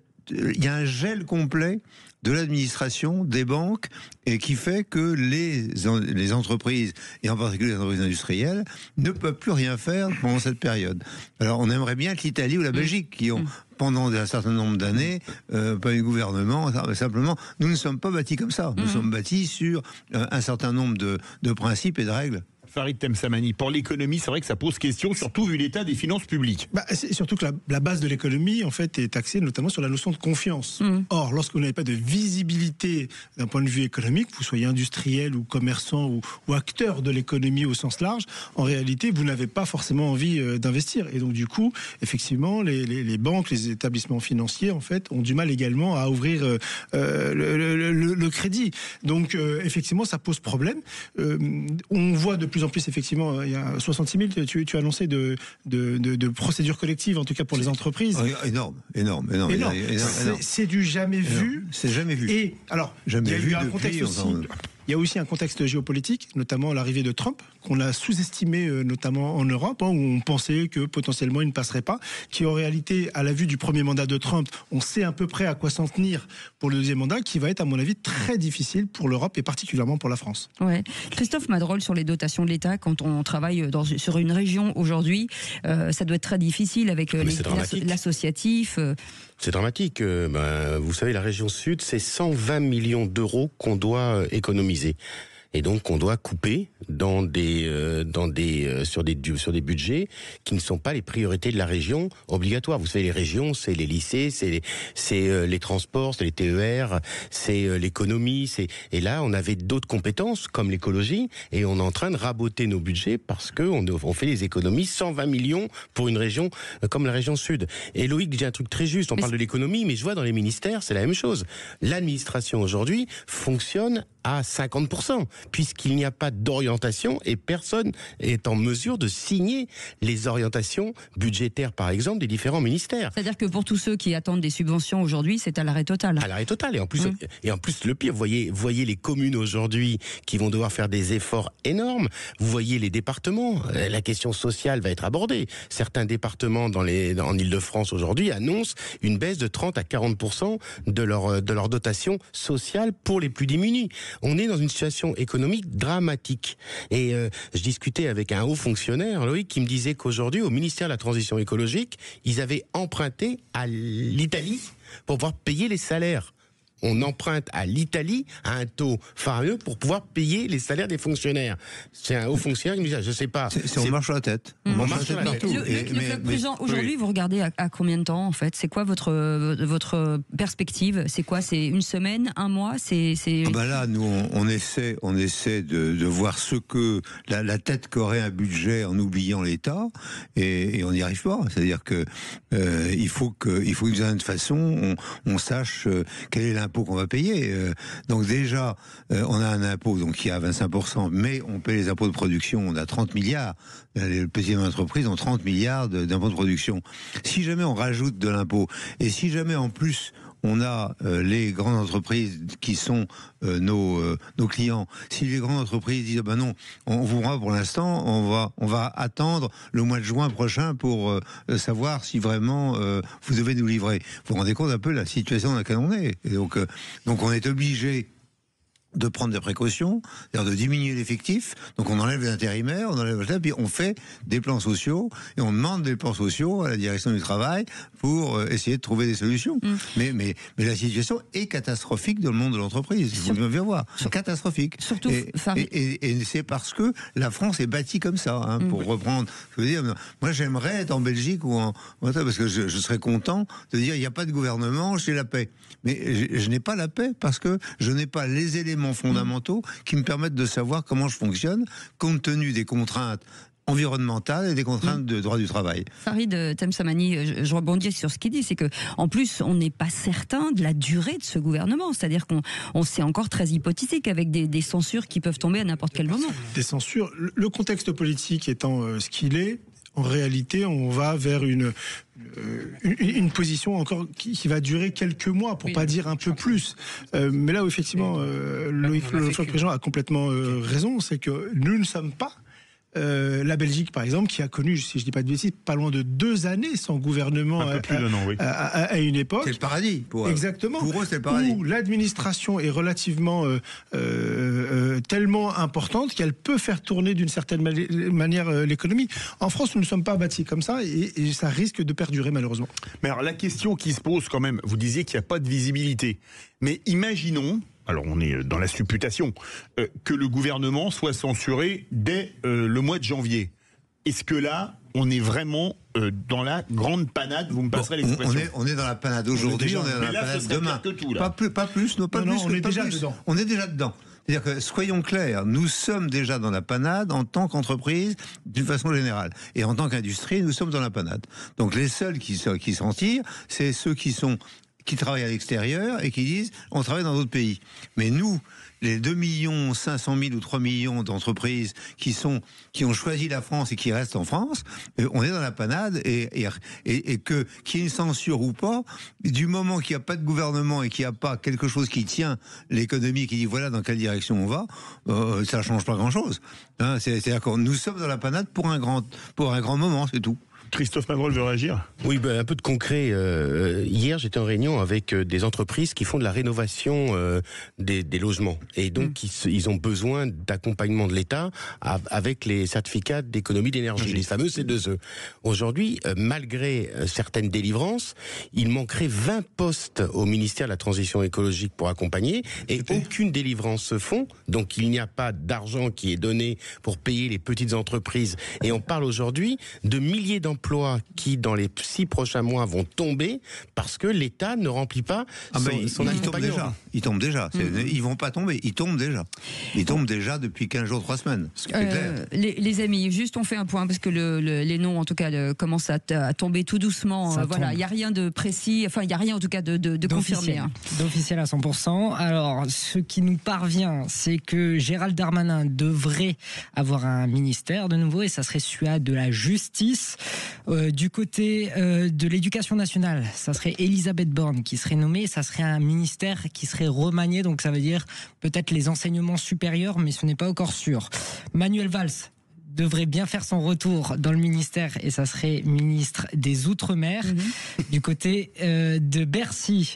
y a un gel complet de l'administration, des banques, et qui fait que les entreprises, et en particulier les entreprises industrielles, ne peuvent plus rien faire pendant cette période. Alors on aimerait bien que l'Italie ou la Belgique, qui ont pendant un certain nombre d'années pas eu de gouvernement, simplement, nous ne sommes pas bâtis comme ça. Nous sommes bâtis sur un certain nombre de principes et de règles. Farid Temsamani, pour l'économie, c'est vrai que ça pose question, surtout vu l'état des finances publiques. C'est surtout que la base de l'économie, en fait, est axée notamment sur la notion de confiance. Or, lorsque vous n'avez pas de visibilité d'un point de vue économique, que vous soyez industriel ou commerçant ou acteur de l'économie au sens large, en réalité, vous n'avez pas forcément envie d'investir. Et donc, du coup, effectivement, les banques, les établissements financiers, en fait, ont du mal également à ouvrir le crédit. Donc, effectivement, ça pose problème. On voit de plus en plus, effectivement, il y a 66 000, tu as annoncé de procédures collectives, en tout cas pour les entreprises. Énorme. C'est du jamais vu. C'est jamais vu. Et alors, jamais il y a eu un contexte aussi. Il y a aussi un contexte géopolitique, notamment l'arrivée de Trump, qu'on a sous-estimé notamment en Europe, où on pensait que potentiellement il ne passerait pas, qui en réalité, à la vue du premier mandat de Trump, on sait à peu près à quoi s'en tenir pour le deuxième mandat, qui va être à mon avis très difficile pour l'Europe et particulièrement pour la France. Ouais. Christophe Madrol, sur les dotations de l'État, quand on travaille sur une région aujourd'hui, ça doit être très difficile avec l'associatif. C'est dramatique. Vous savez, la région Sud, c'est 120 millions d'euros qu'on doit économiser. Et donc, on doit couper sur des budgets qui ne sont pas les priorités de la région obligatoires. Vous savez, les régions, c'est les lycées, c'est les transports, c'est les TER, c'est l'économie. Et là, on avait d'autres compétences comme l'écologie, et on est en train de raboter nos budgets parce que on fait des économies, 120 millions pour une région comme la région Sud. Et Loïc dit un truc très juste. On parle de l'économie, mais je vois dans les ministères, c'est la même chose. L'administration aujourd'hui fonctionne à 50%, puisqu'il n'y a pas d'orientation et personne est en mesure de signer les orientations budgétaires, par exemple, des différents ministères. C'est-à-dire que pour tous ceux qui attendent des subventions aujourd'hui, c'est à l'arrêt total. À l'arrêt total. Et en plus, le pire, voyez les communes aujourd'hui qui vont devoir faire des efforts énormes. Vous voyez les départements. La question sociale va être abordée. Certains départements en Ile-de-France aujourd'hui annoncent une baisse de 30 à 40% de leur dotation sociale pour les plus démunis. On est dans une situation économique dramatique. Et je discutais avec un haut fonctionnaire, Loïc, qui me disait qu'aujourd'hui, au ministère de la Transition écologique, ils avaient emprunté à l'Italie pour pouvoir payer les salaires. On emprunte à l'Italie à un taux faramineux pour pouvoir payer les salaires des fonctionnaires. C'est un haut fonctionnaire qui me disait, je sais pas. On marche sur la tête. On marche sur la tête partout. Le président, aujourd'hui, vous regardez à combien de temps, en fait? C'est quoi votre perspective? C'est quoi? C'est une semaine, un mois? Là, nous, on essaie de voir ce que la tête qu'aurait un budget en oubliant l'État, et on n'y arrive pas. C'est-à-dire que il faut que d'une certaine façon, on sache quel est l'impôt qu'on va payer. Donc déjà, on a un impôt qui est à 25%, mais on paie les impôts de production, on a 30 milliards. Les petites entreprises ont 30 milliards d'impôts de production. Si jamais on rajoute de l'impôt, et si jamais en plus on a les grandes entreprises qui sont nos clients. Si les grandes entreprises disent non, on vous rend pour l'instant, on va attendre le mois de juin prochain pour savoir si vraiment vous devez nous livrer. Vous vous rendez compte un peu de la situation dans laquelle on est. Et donc on est obligé de prendre des précautions, c'est-à-dire de diminuer l'effectif. Donc on enlève les intérimaires, on enlève le puis on fait des plans sociaux et on demande des plans sociaux à la direction du travail pour essayer de trouver des solutions. Mais la situation est catastrophique dans le monde de l'entreprise. Vous devez bien voir, c'est catastrophique. Surtout, et c'est parce que la France est bâtie comme ça, pour reprendre. Je veux dire, moi j'aimerais être en Belgique ou parce que je serais content de dire il n'y a pas de gouvernement, j'ai la paix. Mais je n'ai pas la paix parce que je n'ai pas les éléments fondamentaux qui me permettent de savoir comment je fonctionne compte tenu des contraintes environnementales et des contraintes de droit du travail. Farid Temsamani, je rebondis sur ce qu'il dit, c'est que en plus on n'est pas certain de la durée de ce gouvernement, c'est-à-dire qu'on c'est encore très hypothétique avec des censures qui peuvent tomber à n'importe quel moment. Des censures, le contexte politique étant ce qu'il est, en réalité, on va vers une position encore qui va durer quelques mois, pour pas dire un peu plus. Mais là où effectivement, Loïc Préjean a complètement raison, c'est que nous ne sommes pas la Belgique, par exemple, qui a connu, si je ne dis pas de bêtises, pas loin de 2 années sans gouvernement un peu plus d'un an, oui. à une époque. C'est le paradis pour eux. Exactement. Pour eux, c'est le paradis. Où l'administration est relativement tellement importante qu'elle peut faire tourner d'une certaine manière l'économie. En France, nous ne sommes pas bâtis comme ça et ça risque de perdurer malheureusement. Mais alors la question qui se pose quand même, vous disiez qu'il n'y a pas de visibilité. Mais imaginons, alors on est dans la supputation, que le gouvernement soit censuré dès le mois de janvier. Est-ce que là, on est vraiment dans la grande panade, vous me passerez l'expression. On est dans la panade aujourd'hui, on est dans la panade demain. Pas plus, on est déjà dedans. On est déjà dedans. C'est-à-dire que, soyons clairs, nous sommes déjà dans la panade en tant qu'entreprise, d'une façon générale. Et en tant qu'industrie, nous sommes dans la panade. Donc les seuls qui s'en tirent, c'est ceux qui travaillent à l'extérieur et qui disent on travaille dans d'autres pays. Mais nous, les 2 500 000 ou 3 millions d'entreprises qui ont choisi la France et qui restent en France, on est dans la panade et qu'il y ait une censure ou pas, du moment qu'il n'y a pas de gouvernement et qu'il n'y a pas quelque chose qui tient l'économie, qui dit voilà dans quelle direction on va, ça ne change pas grand-chose. Hein, c'est-à-dire que nous sommes dans la panade pour un grand moment, c'est tout. Christophe Madrol veut réagir. Oui, un peu de concret. Hier, j'étais en réunion avec des entreprises qui font de la rénovation des logements. Et donc, ils ont besoin d'accompagnement de l'État avec les certificats d'économie d'énergie, les fameux C2E. Aujourd'hui, malgré certaines délivrances, il manquerait 20 postes au ministère de la Transition écologique pour accompagner et aucune délivrance se font. Donc, il n'y a pas d'argent qui est donné pour payer les petites entreprises. Et on parle aujourd'hui de milliers d'emplois qui, dans les 6 prochains mois, vont tomber parce que l'État ne remplit pas son accompagnement. Ils tombent déjà. Ils vont pas tomber, ils tombent déjà. Ils tombent déjà depuis 15 jours, 3 semaines. C'est clair. Les amis, juste on fait un point parce que les noms, en tout cas, commencent à tomber tout doucement. Voilà, il n'y a rien de précis, enfin, il n'y a rien en tout cas de confirmé. Hein. D'officiel à 100%. Alors, ce qui nous parvient, c'est que Gérald Darmanin devrait avoir un ministère de nouveau et ça serait celui de la justice. Du côté de l'éducation nationale, ça serait Elisabeth Borne qui serait nommée, ça serait un ministère qui serait remanié, donc ça veut dire peut-être les enseignements supérieurs, mais ce n'est pas encore sûr. Manuel Valls devrait bien faire son retour dans le ministère et ça serait ministre des Outre-mer. Du côté de Bercy,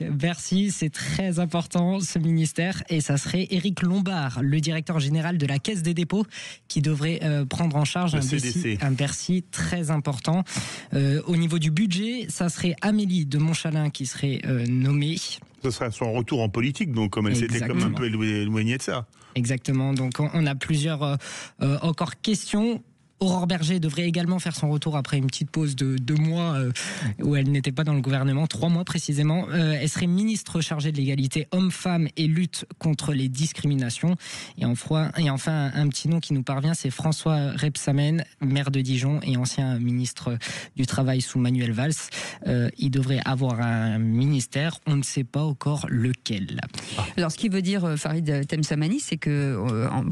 c'est très important ce ministère et ça serait Éric Lombard, le directeur général de la Caisse des dépôts qui devrait prendre en charge un Bercy très important. Au niveau du budget, ça serait Amélie de Montchalin qui serait nommée. Ce serait son retour en politique, donc comme elle s'était comme un peu éloignée de ça. Exactement, donc on a plusieurs encore questions. Aurore Berger devrait également faire son retour après une petite pause de 2 mois où elle n'était pas dans le gouvernement, 3 mois précisément. Elle serait ministre chargée de l'égalité homme-femme et lutte contre les discriminations. Et enfin, un petit nom qui nous parvient, c'est François Rebsamen, maire de Dijon et ancien ministre du Travail sous Manuel Valls. Il devrait avoir un ministère, on ne sait pas encore lequel. Alors ce qui veut dire, Farid Temsamani, c'est que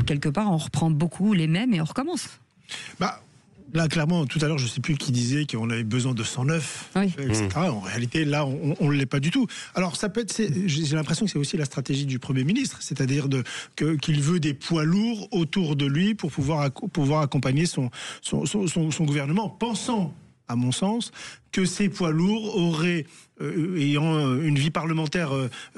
quelque part on reprend beaucoup les mêmes et on recommence. Là, clairement, tout à l'heure, je ne sais plus qui disait qu'on avait besoin de 109, etc. En réalité, là, on ne l'est pas du tout. Alors, ça peut être, j'ai l'impression que c'est aussi la stratégie du Premier ministre, c'est-à-dire qu'il veut des poids lourds autour de lui pour pouvoir accompagner son gouvernement, pensant, à mon sens, que ces poids lourds auraient, ayant une vie parlementaire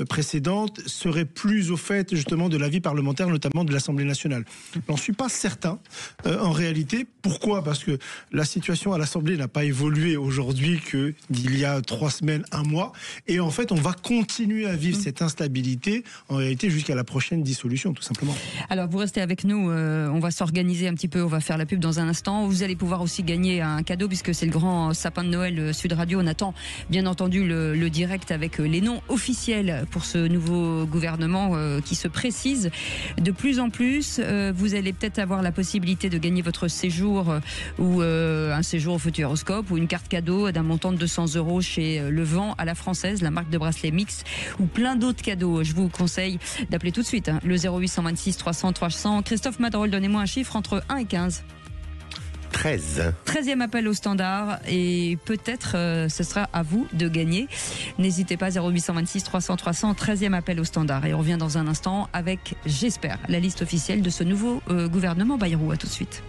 précédente, seraient plus au fait justement de la vie parlementaire, notamment de l'Assemblée nationale. J'en suis pas certain, en réalité. Pourquoi ? Parce que la situation à l'Assemblée n'a pas évolué aujourd'hui qu'il y a 3 semaines, 1 mois. Et en fait, on va continuer à vivre cette instabilité, en réalité, jusqu'à la prochaine dissolution, tout simplement. Alors, vous restez avec nous. On va s'organiser un petit peu. On va faire la pub dans un instant. Vous allez pouvoir aussi gagner un cadeau, puisque c'est le grand sapin de Noël Sud Radio. On attend bien entendu le direct avec les noms officiels pour ce nouveau gouvernement qui se précise de plus en plus. Vous allez peut-être avoir la possibilité de gagner votre séjour ou un séjour au Futuroscope ou une carte cadeau d'un montant de 200 € chez Le Vent à la Française, la marque de bracelet mix, ou plein d'autres cadeaux. Je vous conseille d'appeler tout de suite le 0826 300 300. Christophe Madrol, donnez-moi un chiffre entre 1 et 15. 13e appel au standard et peut-être ce sera à vous de gagner. N'hésitez pas, 0826 300 300, 13e appel au standard. Et on revient dans un instant avec, j'espère, la liste officielle de ce nouveau gouvernement Bayrou. À tout de suite.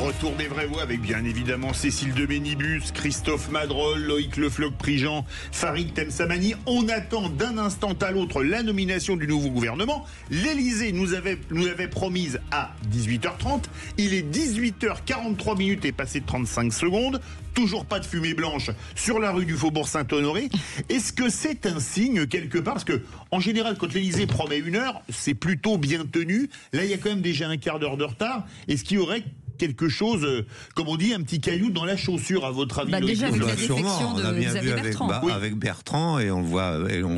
Retour des vraies voix avec bien évidemment Cécile de Ménibus, Christophe Madrol, Loïc Le Floch-Prigent, Farid Temsamani. On attend d'un instant à l'autre la nomination du nouveau gouvernement. L'Élysée nous avait promise à 18h30. Il est 18h43 minutes et passé de 35 secondes. Toujours pas de fumée blanche sur la rue du Faubourg Saint-Honoré. Est-ce que c'est un signe quelque part? Parce que, en général, quand l'Élysée promet 1 heure, c'est plutôt bien tenu. Là, il y a quand même déjà un quart d'heure de retard. Est-ce qu'il y aurait quelque chose, comme on dit, un petit caillou dans la chaussure, à votre avis? Déjà, avec la défection de Xavier Bertrand. Avec Bertrand, et on le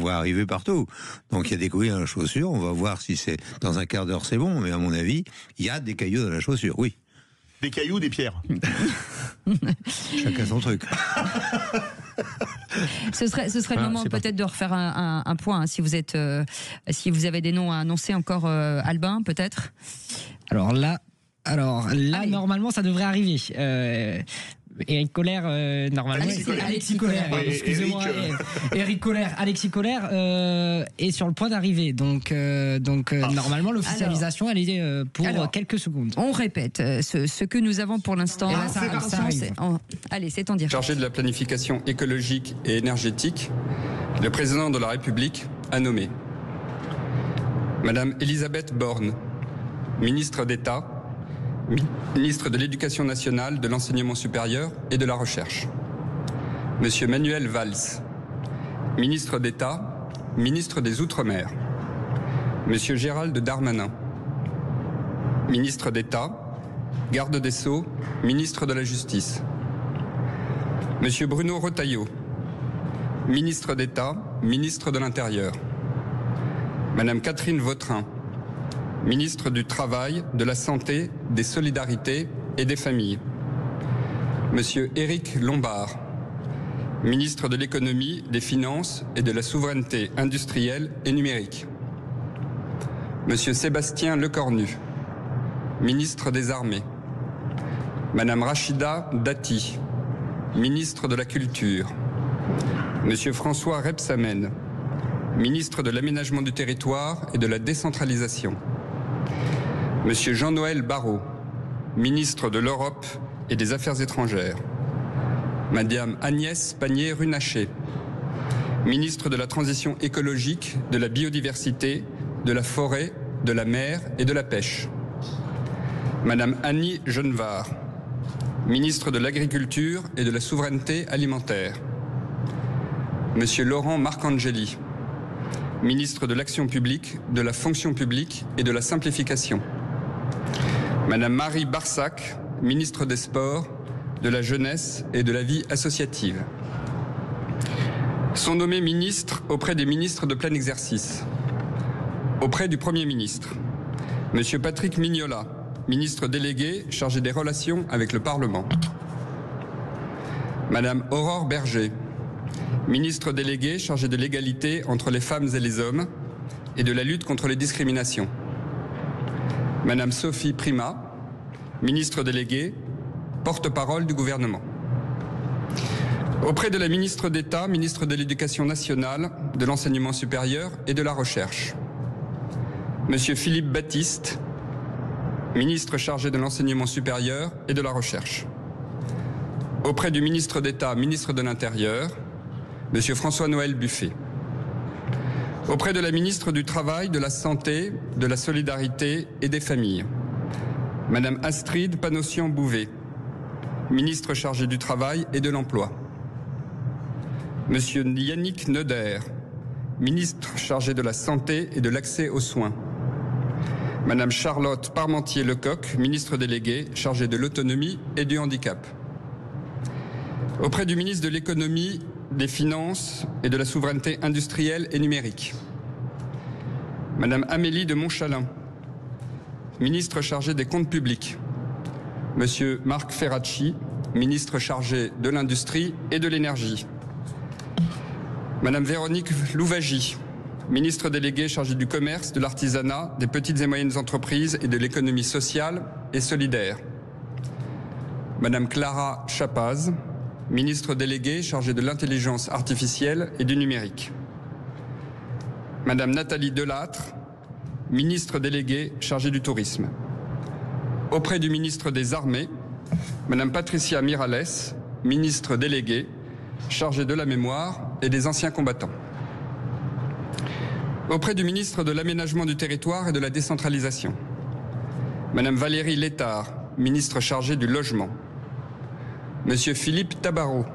voit arriver partout. Donc il y a des cailloux dans la chaussure. On va voir si c'est dans un quart d'heure, c'est bon. Mais à mon avis, il y a des cailloux dans la chaussure, oui. Des cailloux, des pierres. Chacun son truc. Ce serait le moment peut-être de refaire un point, hein, si vous avez des noms à annoncer encore, Albin, peut-être. Alors là, normalement, ça devrait arriver. Éric Colère, normalement. Alexis Colère, excusez-moi. Éric Colère, Alexis Colère est sur le point d'arriver. Donc normalement, l'officialisation, elle est pour quelques secondes. On répète ce que nous avons pour l'instant. Allez, c'est en direct. Chargé de la planification écologique et énergétique, le président de la République a nommé Madame Elisabeth Borne, ministre d'État, ministre de l'Éducation nationale, de l'Enseignement supérieur et de la Recherche. Monsieur Manuel Valls, ministre d'État, ministre des Outre-mer. Monsieur Gérald Darmanin, ministre d'État, garde des Sceaux, ministre de la Justice. Monsieur Bruno Retailleau, ministre d'État, ministre de l'Intérieur. Madame Catherine Vautrin, ministre du Travail, de la Santé, des Solidarités et des Familles. Monsieur Éric Lombard, ministre de l'Économie, des Finances et de la Souveraineté industrielle et numérique. Monsieur Sébastien Lecornu, ministre des Armées. Madame Rachida Dati, ministre de la Culture. Monsieur François Rebsamen, ministre de l'Aménagement du Territoire et de la Décentralisation. Monsieur Jean-Noël Barrot, ministre de l'Europe et des Affaires étrangères. Madame Agnès Pannier-Runacher, ministre de la Transition écologique, de la biodiversité, de la forêt, de la mer et de la pêche. Madame Annie Genevard, ministre de l'Agriculture et de la Souveraineté alimentaire. Monsieur Laurent Marcangeli, ministre de l'Action publique, de la Fonction publique et de la Simplification. Madame Marie Barsac, ministre des Sports, de la Jeunesse et de la Vie associative. Sont nommés ministres auprès des ministres de plein exercice. Auprès du Premier ministre, Monsieur Patrick Mignola, ministre délégué chargé des relations avec le Parlement. Madame Aurore Berger, ministre délégué chargé de l'égalité entre les femmes et les hommes et de la lutte contre les discriminations. Madame Sophie Primas, ministre déléguée, porte-parole du gouvernement. Auprès de la ministre d'État, ministre de l'Éducation nationale, de l'Enseignement supérieur et de la Recherche. Monsieur Philippe Baptiste, ministre chargé de l'Enseignement supérieur et de la Recherche. Auprès du ministre d'État, ministre de l'Intérieur, Monsieur François-Noël Buffet. Auprès de la ministre du Travail, de la Santé, de la Solidarité et des Familles, Madame Astrid Panossian-Bouvet, ministre chargée du Travail et de l'Emploi. Monsieur Yannick Neuder, ministre chargé de la Santé et de l'Accès aux soins. Madame Charlotte Parmentier-Lecoq, ministre déléguée chargée de l'autonomie et du handicap. Auprès du ministre de l'Économie, des Finances et de la Souveraineté industrielle et numérique. Madame Amélie de Montchalin, ministre chargée des Comptes publics. Monsieur Marc Ferracci, ministre chargé de l'Industrie et de l'Énergie. Madame Véronique Louvagie, ministre déléguée chargée du commerce, de l'artisanat, des petites et moyennes entreprises et de l'économie sociale et solidaire. Madame Clara Chapaz, ministre déléguée chargée de l'intelligence artificielle et du numérique. Madame Nathalie Delattre, ministre déléguée chargée du tourisme. Auprès du ministre des Armées, Madame Patricia Miralles, ministre déléguée, chargée de la mémoire et des anciens combattants. Auprès du ministre de l'Aménagement du territoire et de la décentralisation, Madame Valérie Létard, ministre chargée du logement. Monsieur Philippe Tabarot,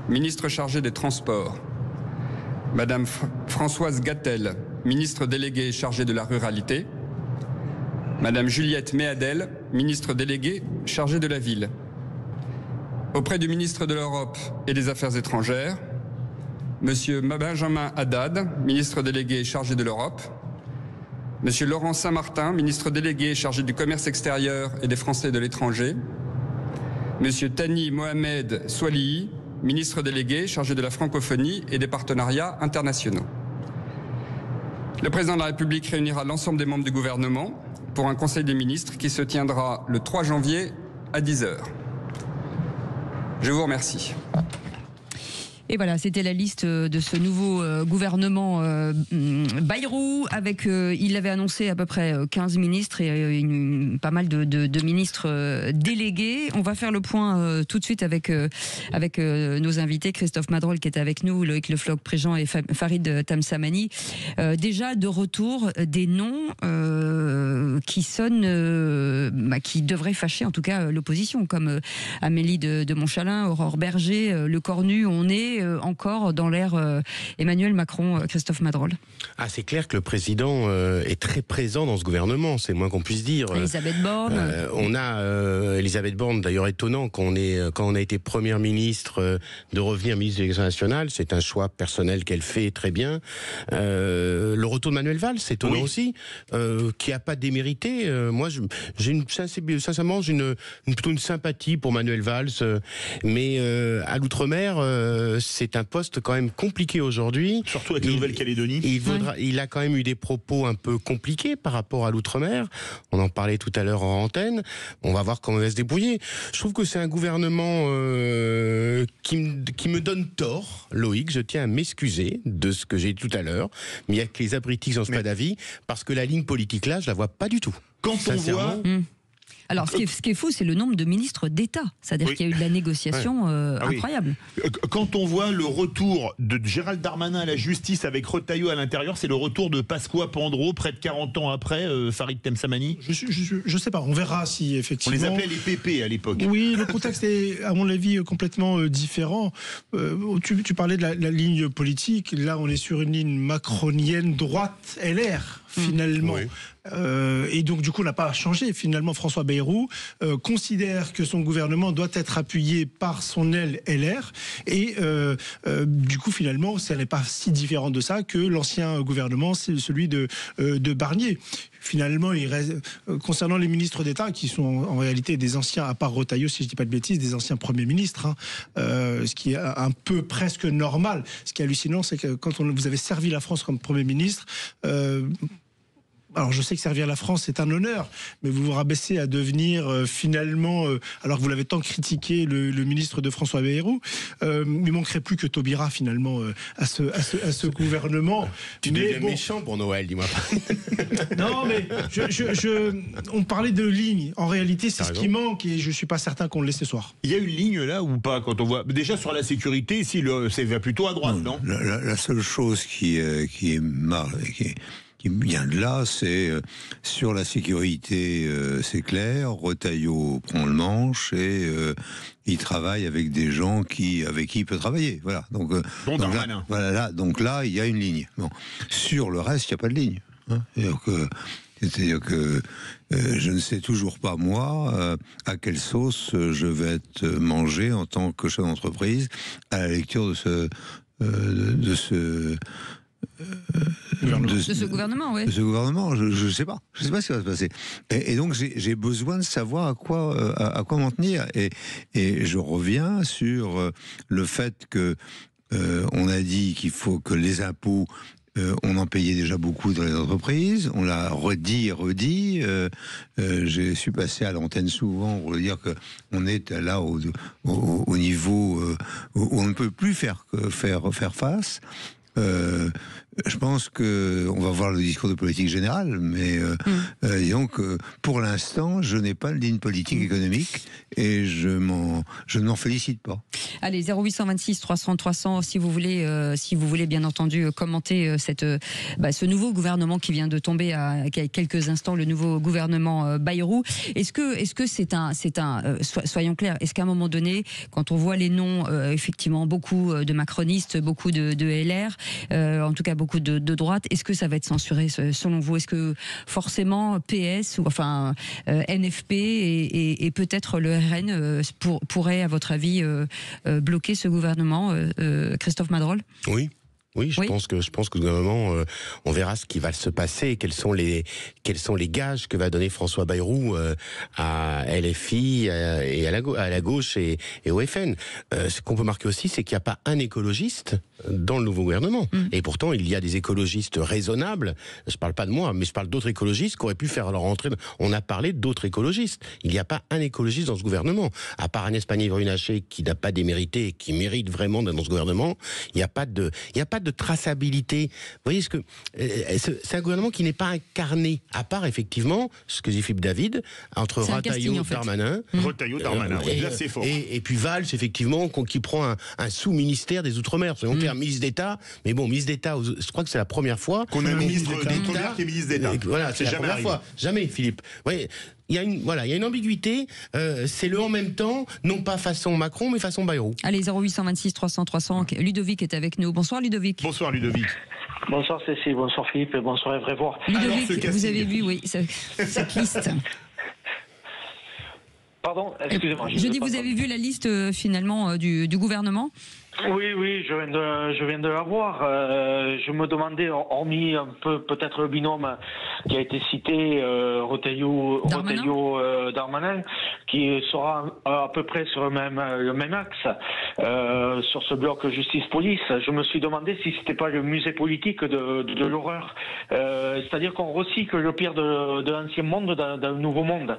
ministre chargé des Transports. Madame Françoise Gattel, ministre déléguée chargée de la ruralité. Madame Juliette Méadel, ministre déléguée chargée de la ville. Auprès du ministre de l'Europe et des Affaires étrangères, Monsieur Benjamin Haddad, ministre délégué chargé de l'Europe. Monsieur Laurent Saint-Martin, ministre délégué chargé du commerce extérieur et des Français de l'étranger. Monsieur Thani Mohamed Swalihi, ministre délégué chargé de la francophonie et des partenariats internationaux. Le président de la République réunira l'ensemble des membres du gouvernement pour un conseil des ministres qui se tiendra le 3 janvier à 10h. Je vous remercie. Et voilà, c'était la liste de ce nouveau gouvernement Bayrou avec, il avait annoncé à peu près 15 ministres et pas mal de ministres délégués. On va faire le point tout de suite avec nos invités, Christophe Madrol qui est avec nous, Loïc Le Floch-Préjean et Farid Tamsamani. Déjà de retour des noms qui sonnent, qui devraient fâcher en tout cas l'opposition, comme Amélie de Montchalin, Aurore Berger, Le Cornu. On est encore dans l'ère Emmanuel Macron, Christophe Madrol. Ah, c'est clair que le président est très présent dans ce gouvernement, c'est le moins qu'on puisse dire. Elisabeth Borne. On a Elisabeth Borne, d'ailleurs étonnant quand on a été première ministre de revenir ministre de l'Éducation nationale, c'est un choix personnel qu'elle fait très bien. Le retour de Manuel Valls, c'est étonnant aussi, qui n'a pas démérité. Moi, sincèrement, j'ai plutôt une sympathie pour Manuel Valls, mais à l'outre-mer, c'est un poste quand même compliqué aujourd'hui. Surtout avec la Nouvelle-Calédonie. Il a quand même eu des propos un peu compliqués par rapport à l'outre-mer. On en parlait tout à l'heure en antenne. On va voir comment il va se débrouiller. Je trouve que c'est un gouvernement qui me donne tort, Loïc. Je tiens à m'excuser de ce que j'ai dit tout à l'heure. Mais il y a que les abrutis qui n'ont pas d'avis, parce que la ligne politique là, je la vois pas du tout. Quand on voit... Alors, ce qui est fou, c'est le nombre de ministres d'État. C'est-à-dire qu'il y a eu de la négociation incroyable. Quand on voit le retour de Gérald Darmanin à la justice avec Retailleau à l'intérieur, c'est le retour de Pasqua Pandro, près de 40 ans après, Farid Temsamani. Je sais pas, on verra si effectivement... On les appelait les PP à l'époque. Oui, le contexte est, à mon avis, complètement différent. Tu parlais de la ligne politique. Là, on est sur une ligne macronienne droite LR, finalement. Oui. Et donc, du coup, on n'a pas changé. Finalement, François Bayrou considère que son gouvernement doit être appuyé par son aile LR. Et du coup, finalement, ça n'est pas si différent de ça que l'ancien gouvernement, c'est celui de Barnier. Finalement, il reste, concernant les ministres d'État, qui sont en réalité des anciens, à part Retailleau, si je ne dis pas de bêtises, des anciens premiers ministres, ce qui est un peu presque normal. Ce qui est hallucinant, c'est que quand vous avez servi la France comme Premier ministre... alors je sais que servir la France c'est un honneur, mais vous vous rabaissez à devenir finalement, alors que vous l'avez tant critiqué le ministre de François Bayrou, il manquerait plus que Taubira finalement à ce gouvernement. Tu deviens méchant pour Noël, dis-moi pas. Non mais on parlait de ligne, en réalité c'est ce qui manque et je suis pas certain qu'on le laisse ce soir. Il y a une ligne là ou pas quand on voit, déjà sur la sécurité ici, c'est plutôt à droite, non? La seule chose qui vient de là, c'est sur la sécurité, c'est clair. Retailleau prend le manche et il travaille avec des gens avec qui il peut travailler. Voilà. Donc là, il y a une ligne. Bon. Sur le reste, il n'y a pas de ligne. C'est-à-dire que je ne sais toujours pas, moi, à quelle sauce je vais être mangé en tant que chef d'entreprise à la lecture de ce gouvernement, oui. De ce gouvernement, je sais pas. Je sais pas ce qui va se passer. Et donc j'ai besoin de savoir à quoi m'en tenir. Et je reviens sur le fait que on a dit qu'il faut que les impôts, on en payait déjà beaucoup dans les entreprises. On l'a redit. Je suis passé à l'antenne souvent pour dire que on est là au niveau où on ne peut plus faire face. Je pense qu'on va voir le discours de politique générale, mais disons que pour l'instant, je n'ai pas de ligne politique économique et je ne m'en félicite pas. Allez, 0826 300 300, si vous voulez bien entendu commenter ce nouveau gouvernement qui vient de tomber il y a quelques instants, le nouveau gouvernement Bayrou. Est-ce que soyons clairs, est-ce qu'à un moment donné, quand on voit les noms, effectivement, beaucoup de macronistes, beaucoup de LR, en tout cas beaucoup de droite, est-ce que ça va être censuré selon vous? Est-ce que forcément PS ou enfin NFP et peut-être le RN pourraient, à votre avis, bloquer ce gouvernement, Christophe Madrol? Oui, je pense que le gouvernement, on verra ce qui va se passer, quels sont les gages que va donner François Bayrou à LFI et à la gauche et au FN. Ce qu'on peut marquer aussi, c'est qu'il n'y a pas un écologiste dans le nouveau gouvernement. Et pourtant, il y a des écologistes raisonnables. Je parle pas de moi, mais je parle d'autres écologistes qui auraient pu faire leur entrée. On a parlé d'autres écologistes. Il n'y a pas un écologiste dans ce gouvernement. À part Agnès Pannier-Runacher, qui n'a pas démérité et qui mérite vraiment d'être dans ce gouvernement, il n'y a pas de traçabilité. Vous voyez, c'est un gouvernement qui n'est pas incarné, à part effectivement ce que dit Philippe David, entre Retailleau et Darmanin. Retailleau-Darmanin, là c'est fort. Et puis Valls, effectivement, qui prend un sous-ministère des Outre-mer. Soyons clairs, ministre d'État, mais bon, ministre d'État, je crois que c'est la première fois qu'on a un ministre d'État qui est ministre d'État. Voilà, c'est la première fois. Jamais, Philippe. Ouais. Il y a une ambiguïté, c'est le en même temps, non pas façon Macron, mais façon Bayrou. Allez, 0826 300 300, Ludovic est avec nous. Bonsoir Ludovic. Bonsoir Ludovic. Bonsoir Cécile, bonsoir Philippe et bonsoir Evrevoire. Ludovic, vous avez vu, cette liste. Pardon, excusez-moi. Je dis, vous avez vu la liste finalement du gouvernement ? Oui, je viens de la voir. Je me demandais, hormis un peu peut-être le binôme qui a été cité, Retailleau-Darmanin, qui sera à peu près sur le même axe, sur ce bloc justice-police. Je me suis demandé si c'était pas le musée politique de l'horreur. C'est-à-dire qu'on recycle le pire de l'ancien monde dans le nouveau monde.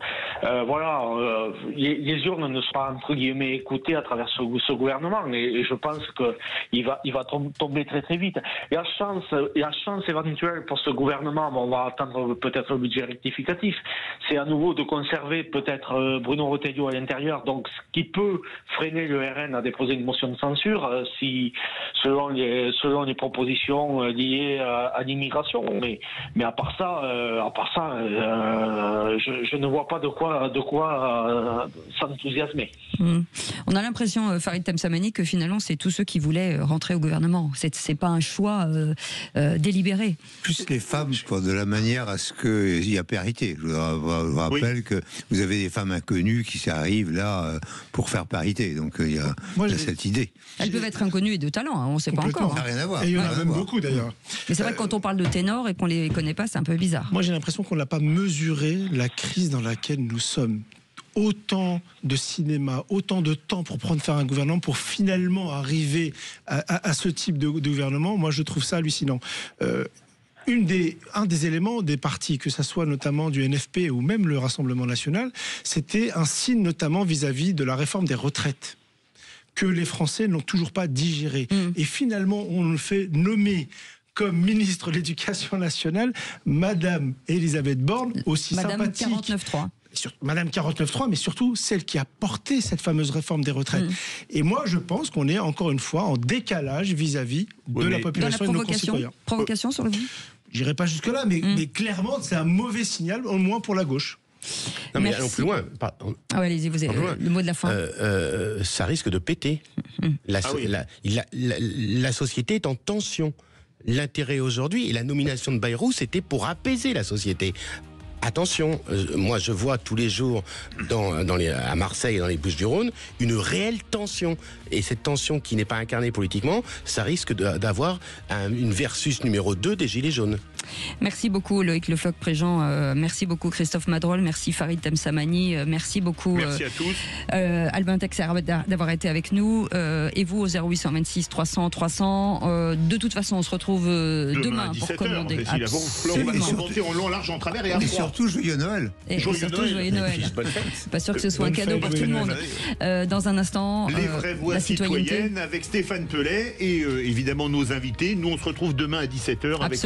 Les urnes ne seront entre guillemets écoutées à travers ce gouvernement, et je pense qu'il va tomber très très vite. Et la chance éventuelle pour ce gouvernement, on va attendre peut-être le budget rectificatif, c'est à nouveau de conserver peut-être Bruno Retailleau à l'intérieur, donc ce qui peut freiner le RN à déposer une motion de censure si selon les propositions liées à l'immigration. Mais à part ça, je ne vois pas de quoi s'enthousiasmer. On a l'impression, Farid Temsamani, que finalement c'est tous ceux qui voulaient rentrer au gouvernement. C'est pas un choix délibéré. Plus les femmes, je pense, de la manière à ce qu'il y a parité. Je vous rappelle que vous avez des femmes inconnues qui arrivent là pour faire parité. Donc il y a cette idée. Elles peuvent être inconnues et de talent, on ne sait pas encore. Ça n'a rien à voir. Et il y en a même beaucoup d'ailleurs. Mais c'est vrai que quand on parle de ténor et qu'on les connaît pas, c'est un peu bizarre. Moi j'ai l'impression qu'on n'a pas mesuré la crise dans laquelle nous sommes. Autant de cinéma, autant de temps pour faire un gouvernement, pour finalement arriver à ce type de gouvernement, moi je trouve ça hallucinant. Un des éléments des partis, que ce soit notamment du NFP ou même le Rassemblement National, c'était un signe notamment vis-à-vis de la réforme des retraites, que les Français n'ont toujours pas digéré. Et finalement, on le fait nommer comme ministre de l'Éducation nationale Madame Elisabeth Borne, aussi sympathique. Madame 49.3. Madame 49.3, mais surtout celle qui a porté cette fameuse réforme des retraites. Et moi, je pense qu'on est encore une fois en décalage vis-à-vis de la population et de nos concitoyens. Provocation sur le bout ? J'irai pas jusque-là, mais clairement, c'est un mauvais signal, au moins pour la gauche. Non, mais allons plus loin. Allez-y, vous avez le mot de la fin. Ça risque de péter. La société est en tension. L'intérêt aujourd'hui et la nomination de Bayrou, c'était pour apaiser la société. Attention, moi je vois tous les jours à Marseille et dans les Bouches-du-Rhône une réelle tension. Et cette tension qui n'est pas incarnée politiquement, ça risque d'avoir une versus numéro 2 des Gilets jaunes. Merci beaucoup Loïc Lefloc-Préjean, merci beaucoup Christophe Madrol, merci Farid Temsamani, merci beaucoup merci à tous. Albin Texer d'avoir été avec nous, et vous au 0826 300 300. De toute façon, on se retrouve demain pour commander. On va commenter en long, large, en travers et à froid. Surtout joyeux Noël. Et surtout joyeux Noël. Pas sûr que ce soit un cadeau pour tout le monde. Dans un instant, les vraies voix citoyennes avec Stéphane Pellet et évidemment nos invités. Nous, on se retrouve demain à 17h avec